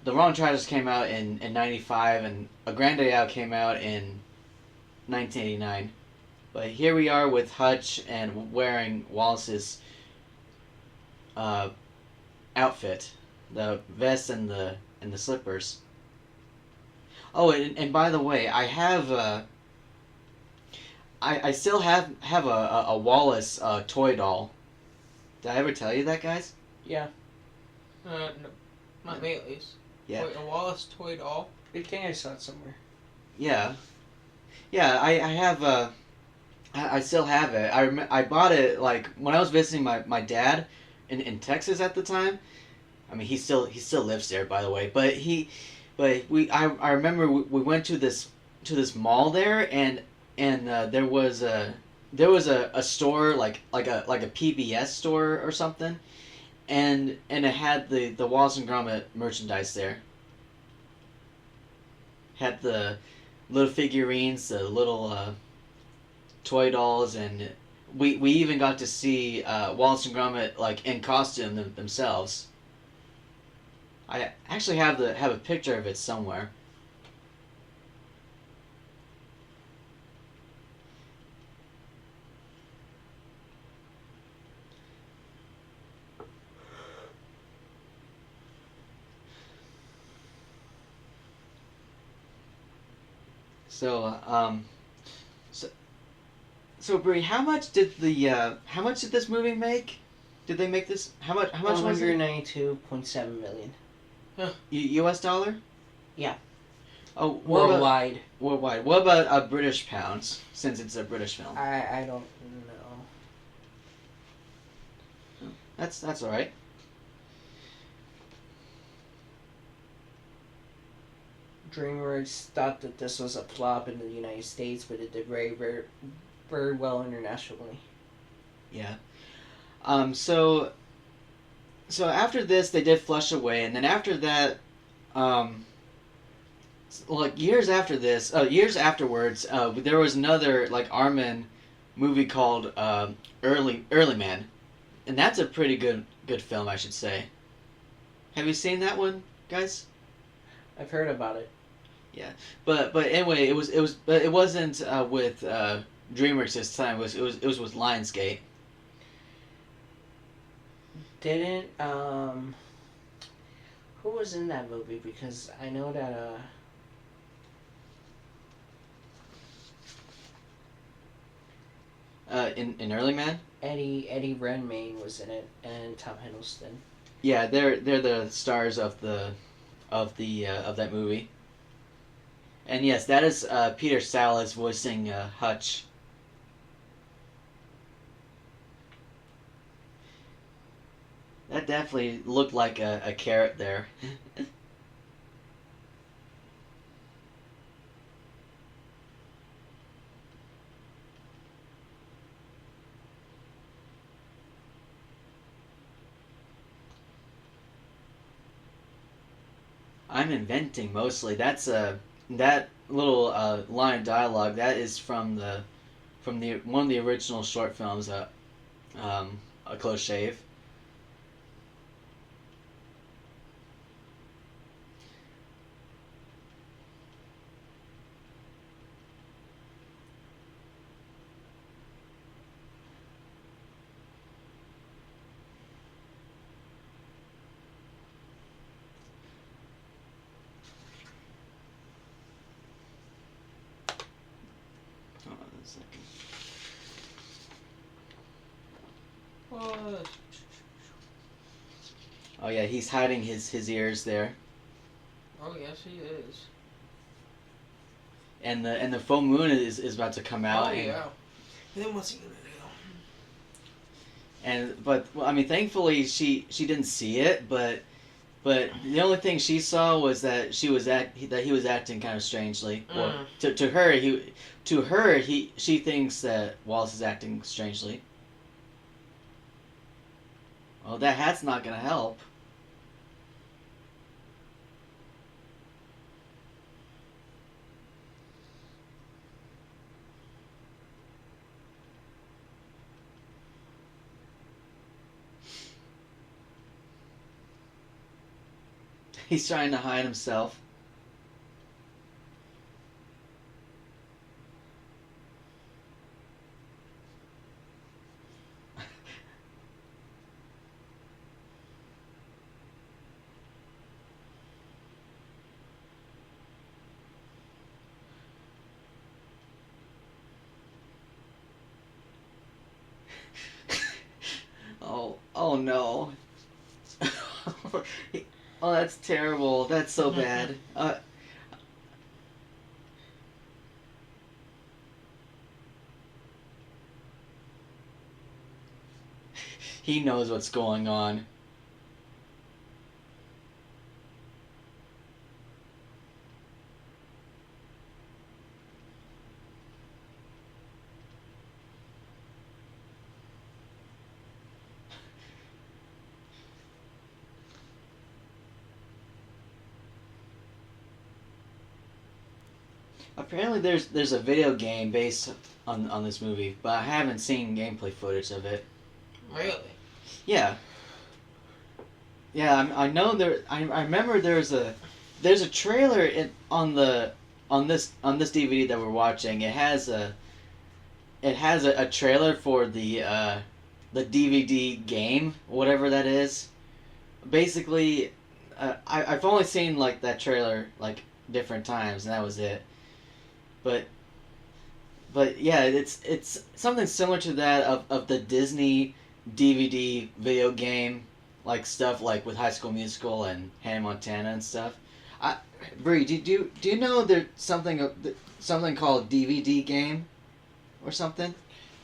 The Wrong Tragedies came out in 95, and A Grand Day Out came out in 1989. But here we are with Hutch and wearing Wallace's outfit, the vest and the slippers. Oh, and by the way, I have I still have a Wallace toy doll. Did I ever tell you that, guys? Yeah. No, not me at least. Yeah. Wait, a Wallace toy doll? I think I saw it somewhere. Yeah. Yeah, I have I still have it. I bought it like when I was visiting my dad in Texas at the time. I mean, he still lives there, by the way. But I remember we went to this mall there, and there was a store like a PBS store or something, and it had the Wallace and Gromit merchandise there. Had the little figurines, the little toy dolls, and we even got to see Wallace and Gromit like in costume themselves. I actually have a picture of it somewhere. So so Bree, how much did this movie make? Did they make this? How much was it? $192.7 million. U.S. dollar? Yeah. Oh, Worldwide. Worldwide. What about British pounds? Since it's a British film. I don't know. That's all right. DreamWorks thought that this was a flop in the United States, but it did very, very, very well internationally. Yeah. So after this, they did Flush Away, and then after that, like years after this, years afterwards, there was another like Armin movie called Early Man, and that's a pretty good film, I should say. Have you seen that one, guys? I've heard about it. But anyway, but it wasn't with DreamWorks this time. It was with Lionsgate. Didn't who was in that movie? Because I know that In Early Man. Eddie Redmayne was in it, and Tom Hiddleston. Yeah, they're the stars of that movie. And yes, that is Peter Sallis voicing Hutch. That definitely looked like a carrot there. I'm inventing mostly. That's that little line of dialogue. That is from the one of the original short films. A Close Shave. Hold on a second. What? Oh yeah, he's hiding his ears there, Oh yes, he is. and the full moon is about to come out. Oh yeah. Then what's he gonna do? But well, I mean, thankfully she didn't see it, but the only thing she saw was that he was acting kind of strangely. Well, to her she thinks that Wallace is acting strangely. Well, that hat's not gonna help. He's trying to hide himself. Oh no. Oh, that's terrible. That's so bad. He knows what's going on. Apparently, there's a video game based on this movie, but I haven't seen gameplay footage of it. Really? Yeah. Yeah, I know there. I remember there's a trailer on this DVD that we're watching. It has a trailer for the DVD game, whatever that is. Basically, I've only seen like that trailer like different times, and that was it. But yeah, it's something similar to that of the Disney DVD video game, like stuff like with High School Musical and Hannah Montana and stuff. Bree, do you know there's something called DVD game, or something?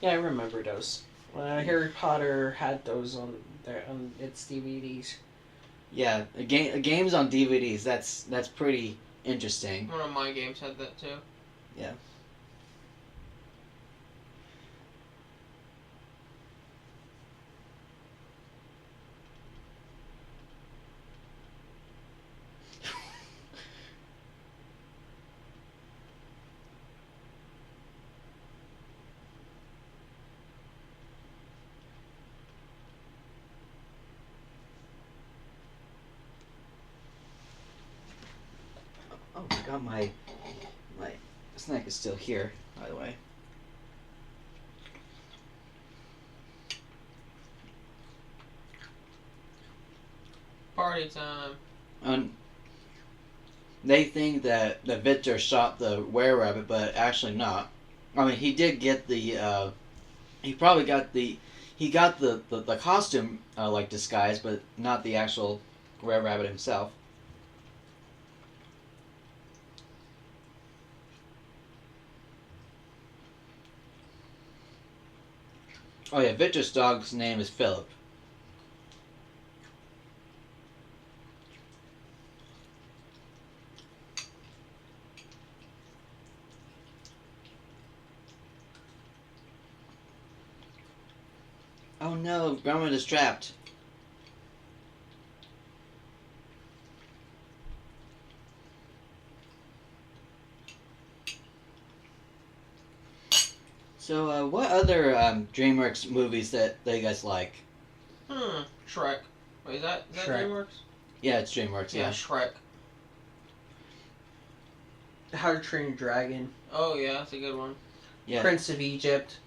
Yeah, I remember those. Harry Potter had those on its DVDs. Yeah, games on DVDs. That's pretty interesting. One of my games had that too. Yeah. forgot my snack is still here, by the way. Party time. They think that Victor shot the were-rabbit, but actually not. I mean, he did get the. He probably got the. He got the costume like disguise, but not the actual were-rabbit himself. Oh yeah, Victor's dog's name is Philip. Oh no, Grandma is trapped. So, what other DreamWorks movies that you guys like? Shrek. Wait, is that Shrek. DreamWorks? Yeah, it's DreamWorks. Yeah, Yeah. Shrek. How to Train Your Dragon. Oh yeah, that's a good one. Yeah. Prince of Egypt.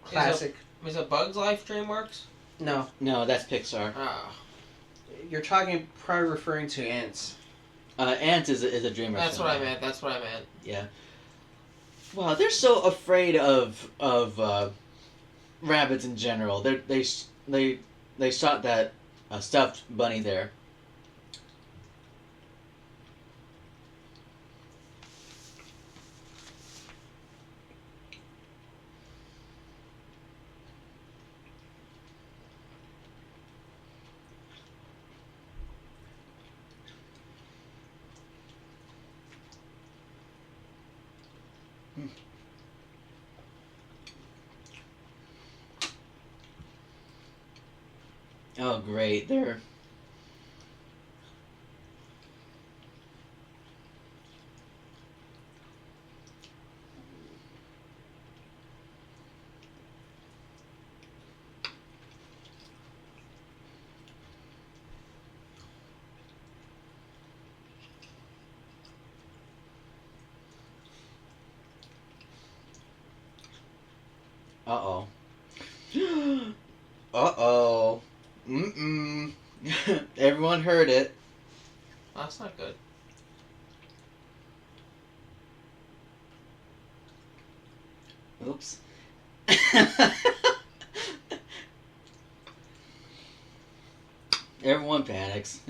Classic. Is it Bug's Life DreamWorks? No, No, that's Pixar. Ah, you're probably referring to Ants. Ants is a DreamWorks. that's film. what I meant. That's what I meant. Yeah. Wow, they're so afraid of rabbits in general. They shot that stuffed bunny there. Oh, great. They're... Uh-oh. Uh-oh. Mm-mm. Everyone heard it. That's not good. Oops. Everyone panics.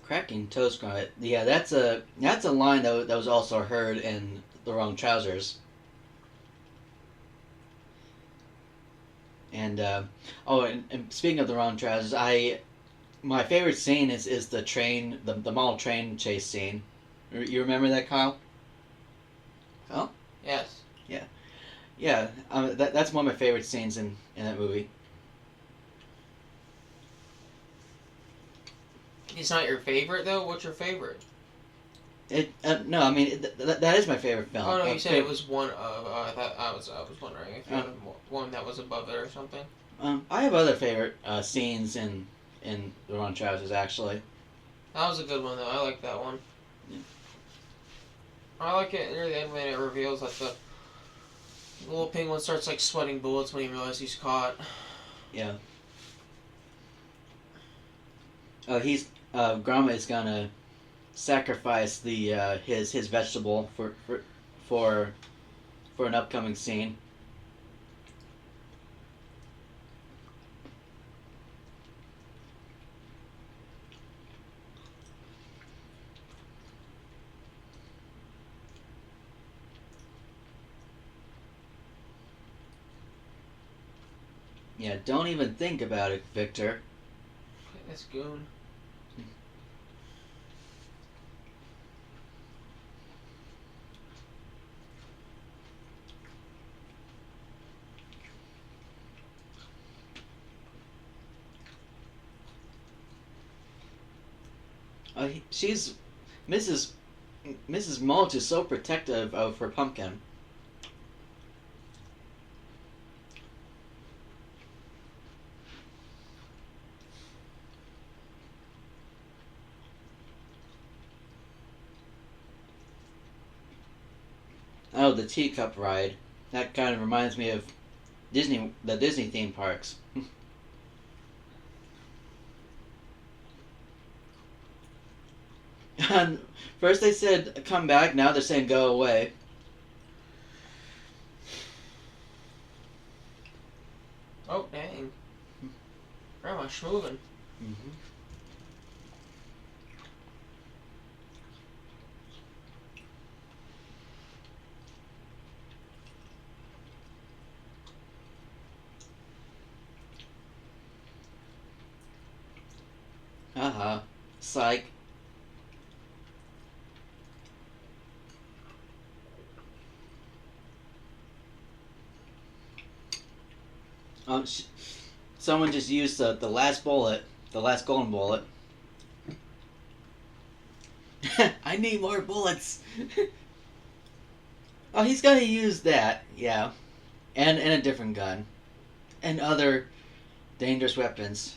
Cracking toast grunt. Yeah, that's a line that was also heard in The Wrong Trousers. And and speaking of The Wrong Trousers, my favorite scene is the train, the mall train chase scene. You remember that, Kyle? Oh? Yes. Yeah, that's one of my favorite scenes in that movie. It's not your favorite though. What's your favorite? No, I mean that is my favorite film. Oh no, you said it was one of. I was wondering if you had one that was above it or something. I have other favorite scenes in The Wrong Trousers actually. That was a good one though. I like that one. Yeah. I like it near the end when it reveals that the little penguin starts like sweating bullets when he realizes he's caught. Yeah. Grandma is gonna sacrifice the his vegetable for an upcoming scene. Yeah, don't even think about it, Victor. That's goon. She's Mrs. Mrs. Mulch is so protective of her pumpkin. Oh, the teacup ride. That kind of reminds me of the Disney theme parks. And first they said come back, now they're saying go away. Oh, dang. Grandma's schmoving. Mm-hmm. Uh-huh. Psych. Someone just used the last bullet, the last golden bullet. I need more bullets. Oh, he's gonna use that, yeah, and a different gun, and other dangerous weapons.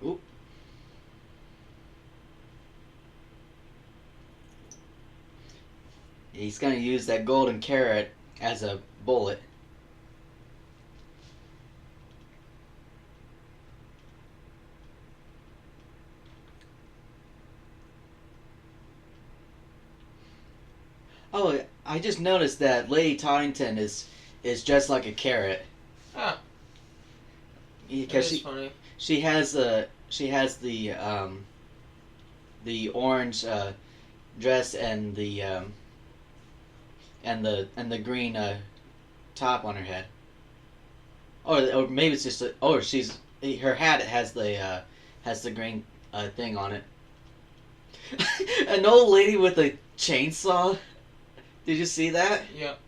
Oop. He's gonna use that golden carrot as a bullet. Oh, I just noticed that Lady Toddington is just like a carrot. Ah, Because that is funny. she has the orange dress and the green top on her head. Or maybe it's just her hat has the green thing on it. An old lady with a chainsaw. Did you see that? Yep.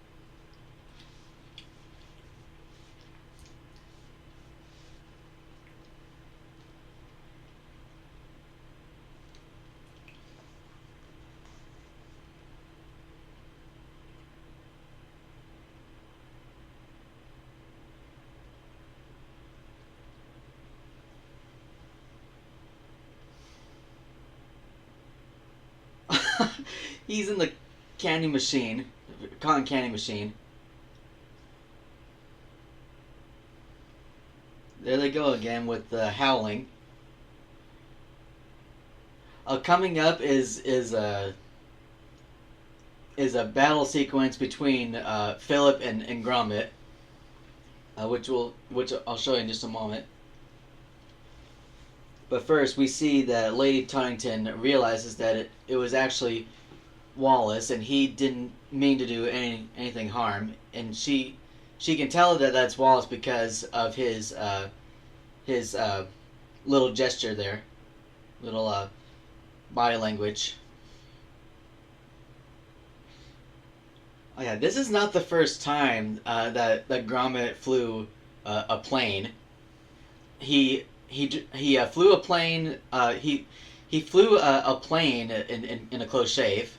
He's in the candy machine, cotton candy machine. There they go again with the howling. Coming up is a battle sequence between Philip and Gromit, which I'll show you in just a moment. But first, we see that Lady Tunnington realizes that it was actually Wallace, and he didn't mean to do anything harm, and she can tell that that's Wallace because of his little gesture there, little body language. Oh yeah, this is not the first time that Gromit flew a plane. He flew a plane. He flew a plane in a close shave,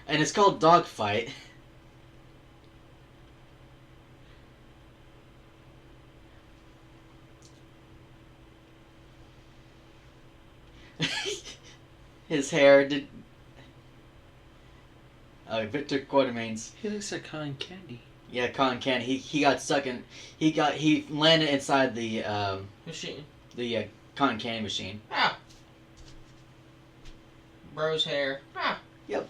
and it's called Dogfight. His hair did. Victor Quartermain's. He looks like cotton candy. Yeah, cotton candy. He got stuck in. He landed inside the Machine. the cotton candy machine. Ah. Bro's hair. Ah. Yep.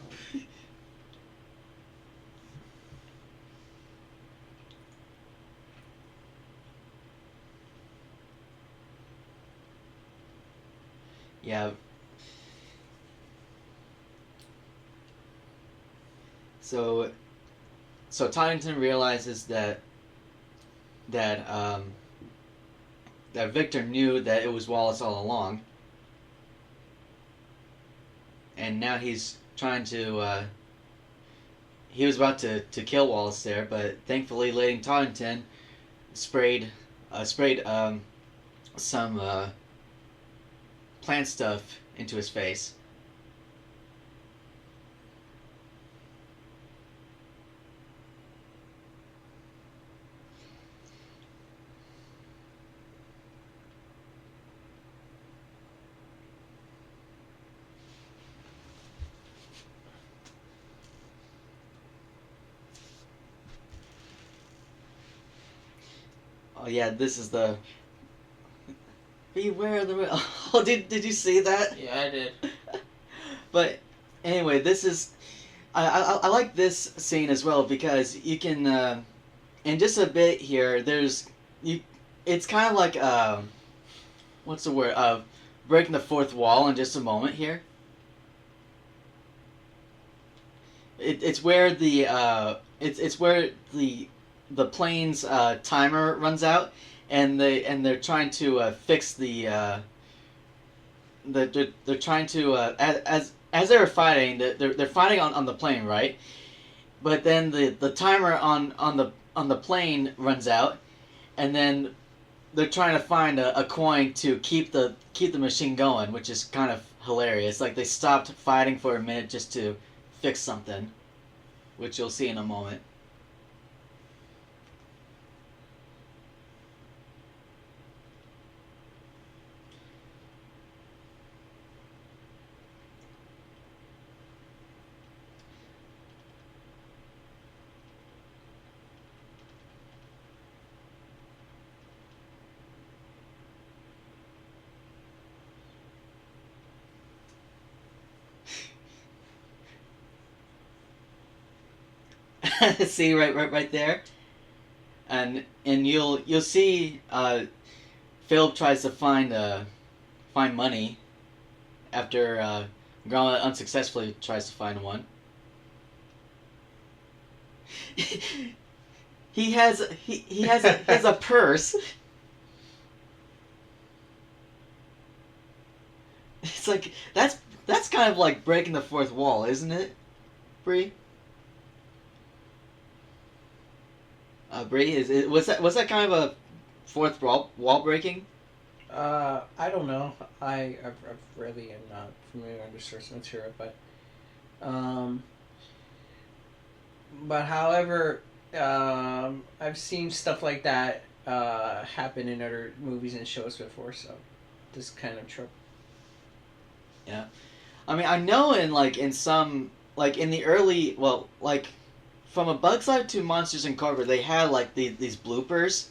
Yeah. So Toddington realizes that that Victor knew that it was Wallace all along, and now he's trying to. He was about to kill Wallace there, but thankfully, Lady Toddington sprayed some plant stuff into his face. Oh yeah, this is the beware of the. Oh, did you see that? Yeah, I did. But anyway, this is I like this scene as well because you can in just a bit here. There's you. It's kind of like what's the word? Breaking the fourth wall in just a moment here. It's where it's where the plane's timer runs out, and they're trying to fix they're trying to as they were fighting, they're fighting on the plane, right? But then the timer on the plane runs out, and then they're trying to find a coin to keep the machine going, which is kind of hilarious. Like they stopped fighting for a minute just to fix something, which you'll see in a moment. See right there, and you'll see Philip tries to find money after Grandma unsuccessfully tries to find one. he has a purse. It's like that's kind of like breaking the fourth wall, isn't it, Bree? Bree, was that kind of a fourth wall breaking? I don't know. I really am not familiar with the source material, but however, I've seen stuff like that happen in other movies and shows before, so this kind of trope. Yeah, I mean I know in some in the early from A Bug's Life to Monsters Incorporated they had these bloopers.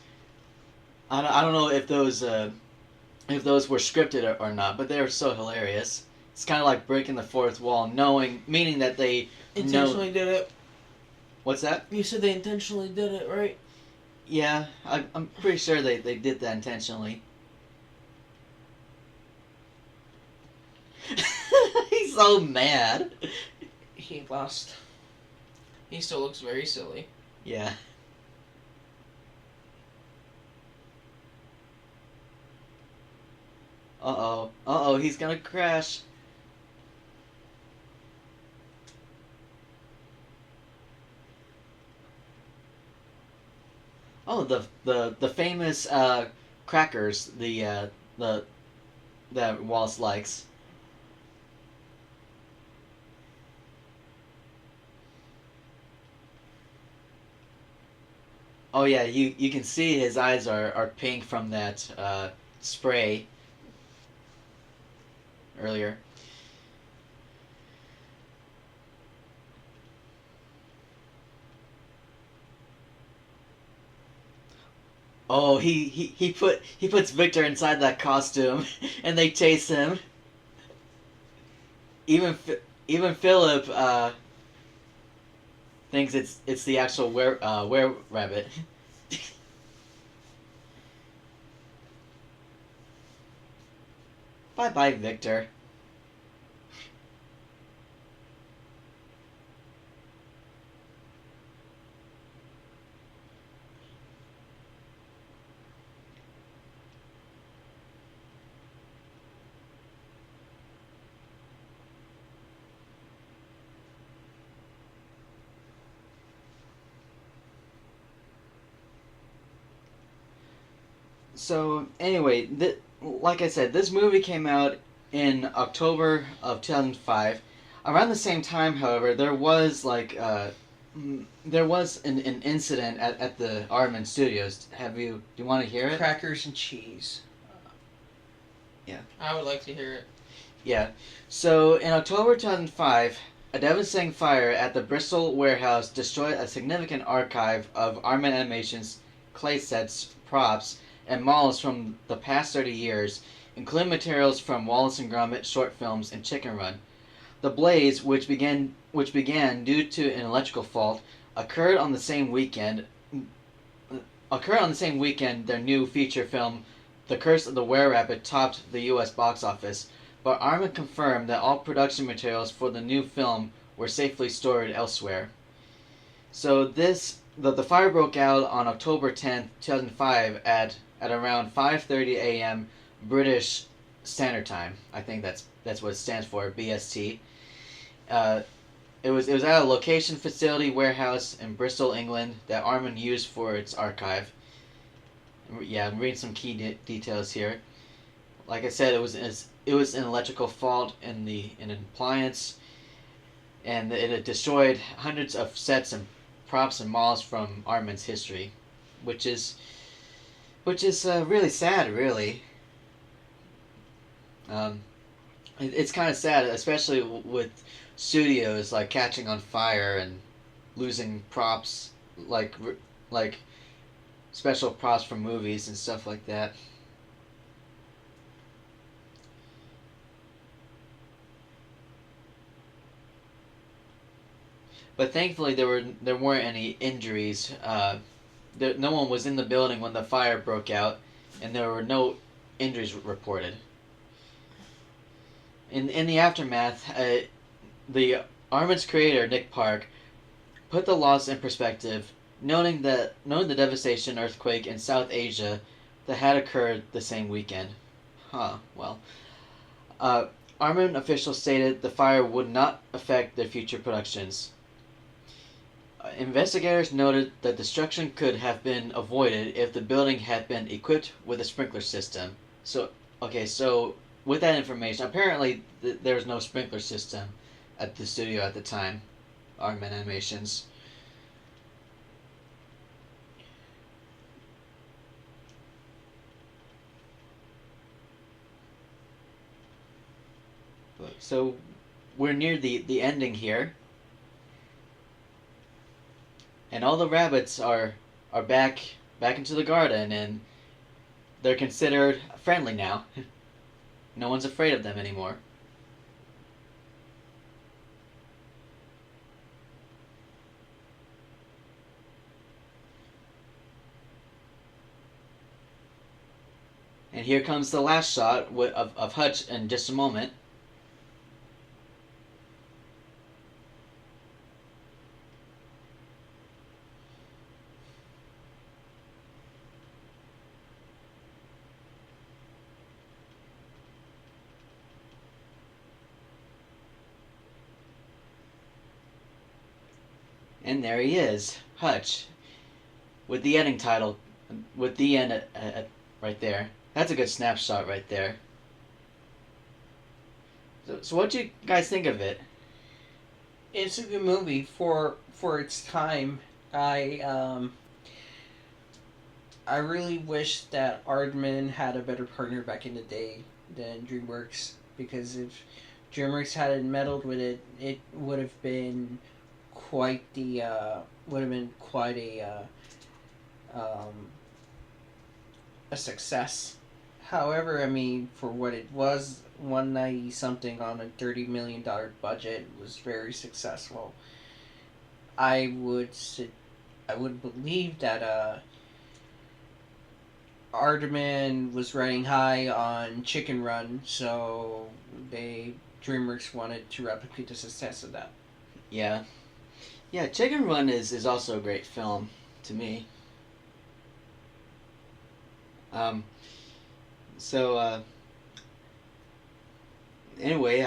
I don't know if those were scripted or not, but they were so hilarious. It's kind of like breaking the fourth wall, meaning that they Intentionally did it. What's that? You said they intentionally did it, right? Yeah, I'm pretty sure they did that intentionally. He's so mad. He lost. He still looks very silly. Yeah. Uh-oh, he's gonna crash. Oh, the famous crackers, that Wallace likes. Oh yeah, you can see his eyes are pink from that spray earlier. Oh, he puts Victor inside that costume, and they chase him. Even even Philip thinks it's the actual were rabbit. Bye bye, Victor. So anyway, like I said, this movie came out in October of 2005. Around the same time, however, there was there was an incident at the Aardman Studios. Do you want to hear it? Crackers and cheese. I would like to hear it. Yeah. So in October 2005, a devastating fire at the Bristol warehouse destroyed a significant archive of Aardman Animation's clay sets, props, and models from the past 30 years, including materials from Wallace and Gromit short films and Chicken Run. The blaze, which began due to an electrical fault, occurred on the same weekend. Their new feature film, The Curse of the Were-Rabbit, topped the U.S. box office, but Aardman confirmed that all production materials for the new film were safely stored elsewhere. So the fire broke out on October 10th, 2005 at around 5:30 a.m. British Standard Time. I think that's what it stands for, BST. It was at a location facility warehouse in Bristol, England that Aardman used for its archive. Yeah, I'm reading some key details here. Like I said, it was an electrical fault in an appliance, and it had destroyed hundreds of sets and props and models from Aardman's history, which is really sad, really. It's kind of sad, especially with studios like catching on fire and losing props like special props from movies and stuff like that. But thankfully, there weren't any injuries. No one was in the building when the fire broke out, and there were no injuries reported. In the aftermath, the Aardman's creator Nick Park put the loss in perspective, noting the devastation earthquake in South Asia that had occurred the same weekend. Well. Aardman officials stated the fire would not affect their future productions. Investigators noted that destruction could have been avoided if the building had been equipped with a sprinkler system. So with that information, apparently there was no sprinkler system at the studio at the time, Aardman Animations. So we're near the ending here. And all the rabbits are back into the garden, and they're considered friendly now. No one's afraid of them anymore. And here comes the last shot of Hutch in just a moment. And there he is, Hutch, with the ending title, with the end right there. That's a good snapshot right there. So what do you guys think of it? It's a good movie for its time. I really wish that Aardman had a better partner back in the day than DreamWorks, because if DreamWorks hadn't meddled with it, it would have been quite a success. However, I mean, for what it was, 190 something on a $30 million budget was very successful. I would believe that Aardman was riding high on Chicken Run, so DreamWorks wanted to replicate the success of that. Yeah. Yeah, Chicken Run is also a great film to me. Anyway,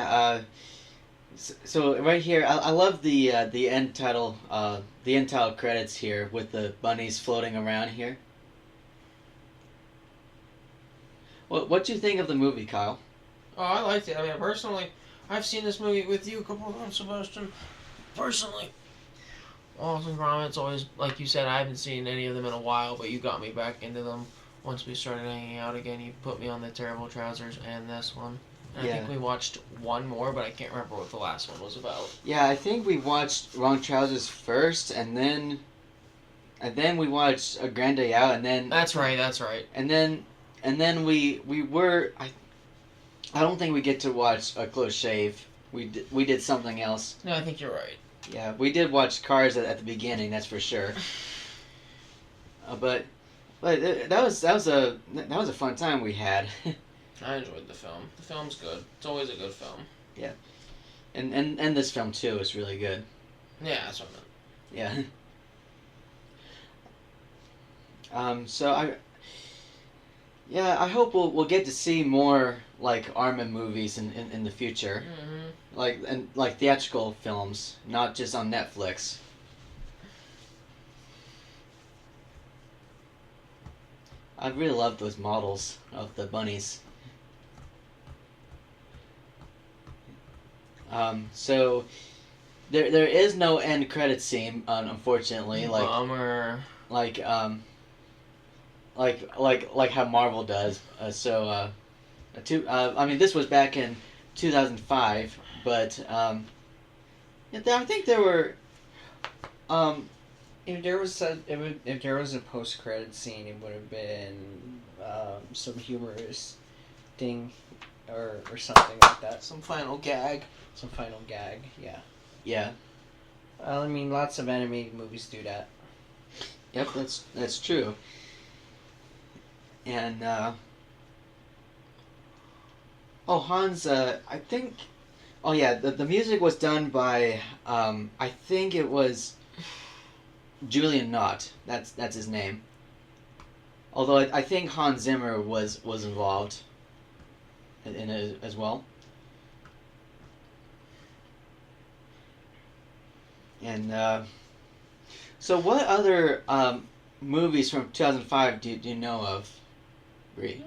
so right here, I love the end title credits here with the bunnies floating around here. What do you think of the movie, Kyle? Oh, I liked it. I mean, personally, I've seen this movie with you a couple of times, Sebastian. Personally, Wallace and Gromit's always, like you said, I haven't seen any of them in a while, but you got me back into them once we started hanging out again. You put me on the Terrible Trousers and this one. And I think we watched one more, but I can't remember what the last one was about. Yeah, I think we watched Wrong Trousers first, and then we watched A Grand Day Out, and then That's right. and then we were I don't think we get to watch A Close Shave. We did something else. No, I think you're right. Yeah, we did watch Cars at the beginning, that's for sure. But that was a fun time we had. I enjoyed the film. The film's good. It's always a good film. Yeah, and this film too is really good. Yeah, that's what I meant. Yeah. So I hope we'll get to see more like Armin movies in the future, like theatrical films, not just on Netflix. I really love those models of the bunnies. So there is no end credit scene, unfortunately. Bummer. Like how Marvel does. I mean, this was back in 2005, but I think there were. If there was a post credit scene, it would have been some humorous thing, or something like that. Some final gag. Some final gag. Yeah. Yeah. Well, I mean, lots of animated movies do that. Yep, that's true. And Hans, I think. Oh yeah, the music was done by I think it was Julian Knott. That's his name. Although I think Hans Zimmer was involved in it as well. And so, what other movies from 2005 do you know of, Bree?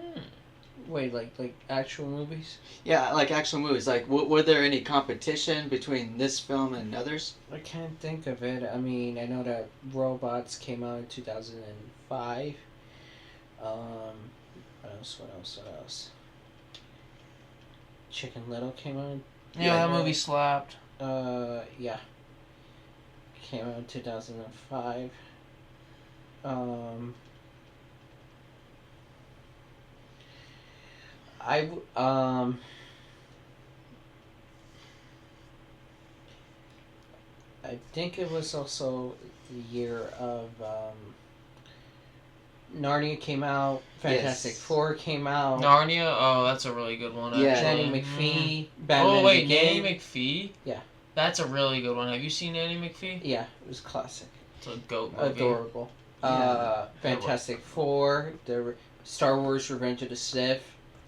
Wait, like actual movies? Yeah, like actual movies. Like, were there any competition between this film and others? I can't think of it. I mean, I know that Robots came out in 2005. What else? Chicken Little came out. Yeah, that movie slapped. Yeah. Came out in 2005. I think it was also the year of Narnia came out. Fantastic Four came out. Narnia? Oh, that's a really good one. Yeah. Nanny McPhee. Batman Oh, wait, Begins. Nanny McPhee? Yeah. That's a really good one. Have you seen Nanny McPhee? Yeah, it was classic. It's a goat movie. Adorable. Yeah. Fantastic Four. The Star Wars Revenge of the Sith.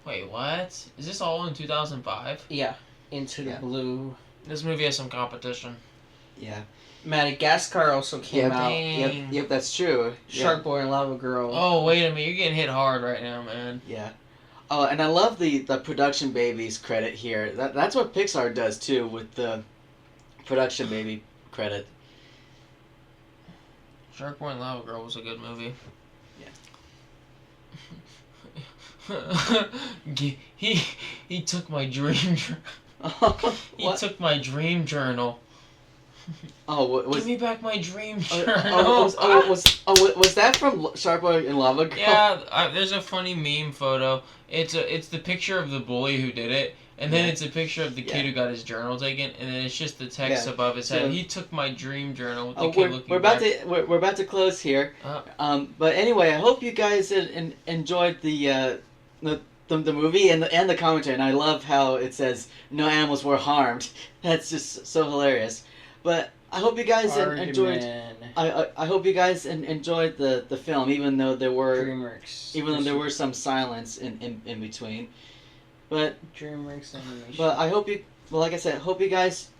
Wait, what? Is this all in 2005? Yeah. Into the Blue. This movie has some competition. Yeah. Madagascar also came out. Yep, that's true. Shark Boy and Lava Girl. Oh, wait a minute. You're getting hit hard right now, man. Yeah. Oh, and I love the production babies credit here. That's what Pixar does too with the production baby credit. Shark Boy and Lava Girl was a good movie. Yeah. he took my dream. He took my dream journal. Oh, Give me back my dream journal. Was that from Shark Boy and Lava Girl? Yeah, there's a funny meme photo. It's the picture of the bully who did it, and then it's a picture of the kid who got his journal taken, and then it's just the text above his head. He took my dream journl with the kid looking back. We're about to close here. But anyway, I hope you guys enjoyed the movie and the commentary, and I love how it says no animals were harmed. That's just so hilarious. But I hope you guys enjoyed. I hope you guys enjoyed the film, even though there were some silence in between. But DreamWorks Animation. But I hope you. Well, like I said, hope you guys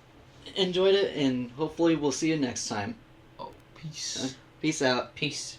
enjoyed it, and hopefully we'll see you next time. Oh, peace. Peace out. Peace.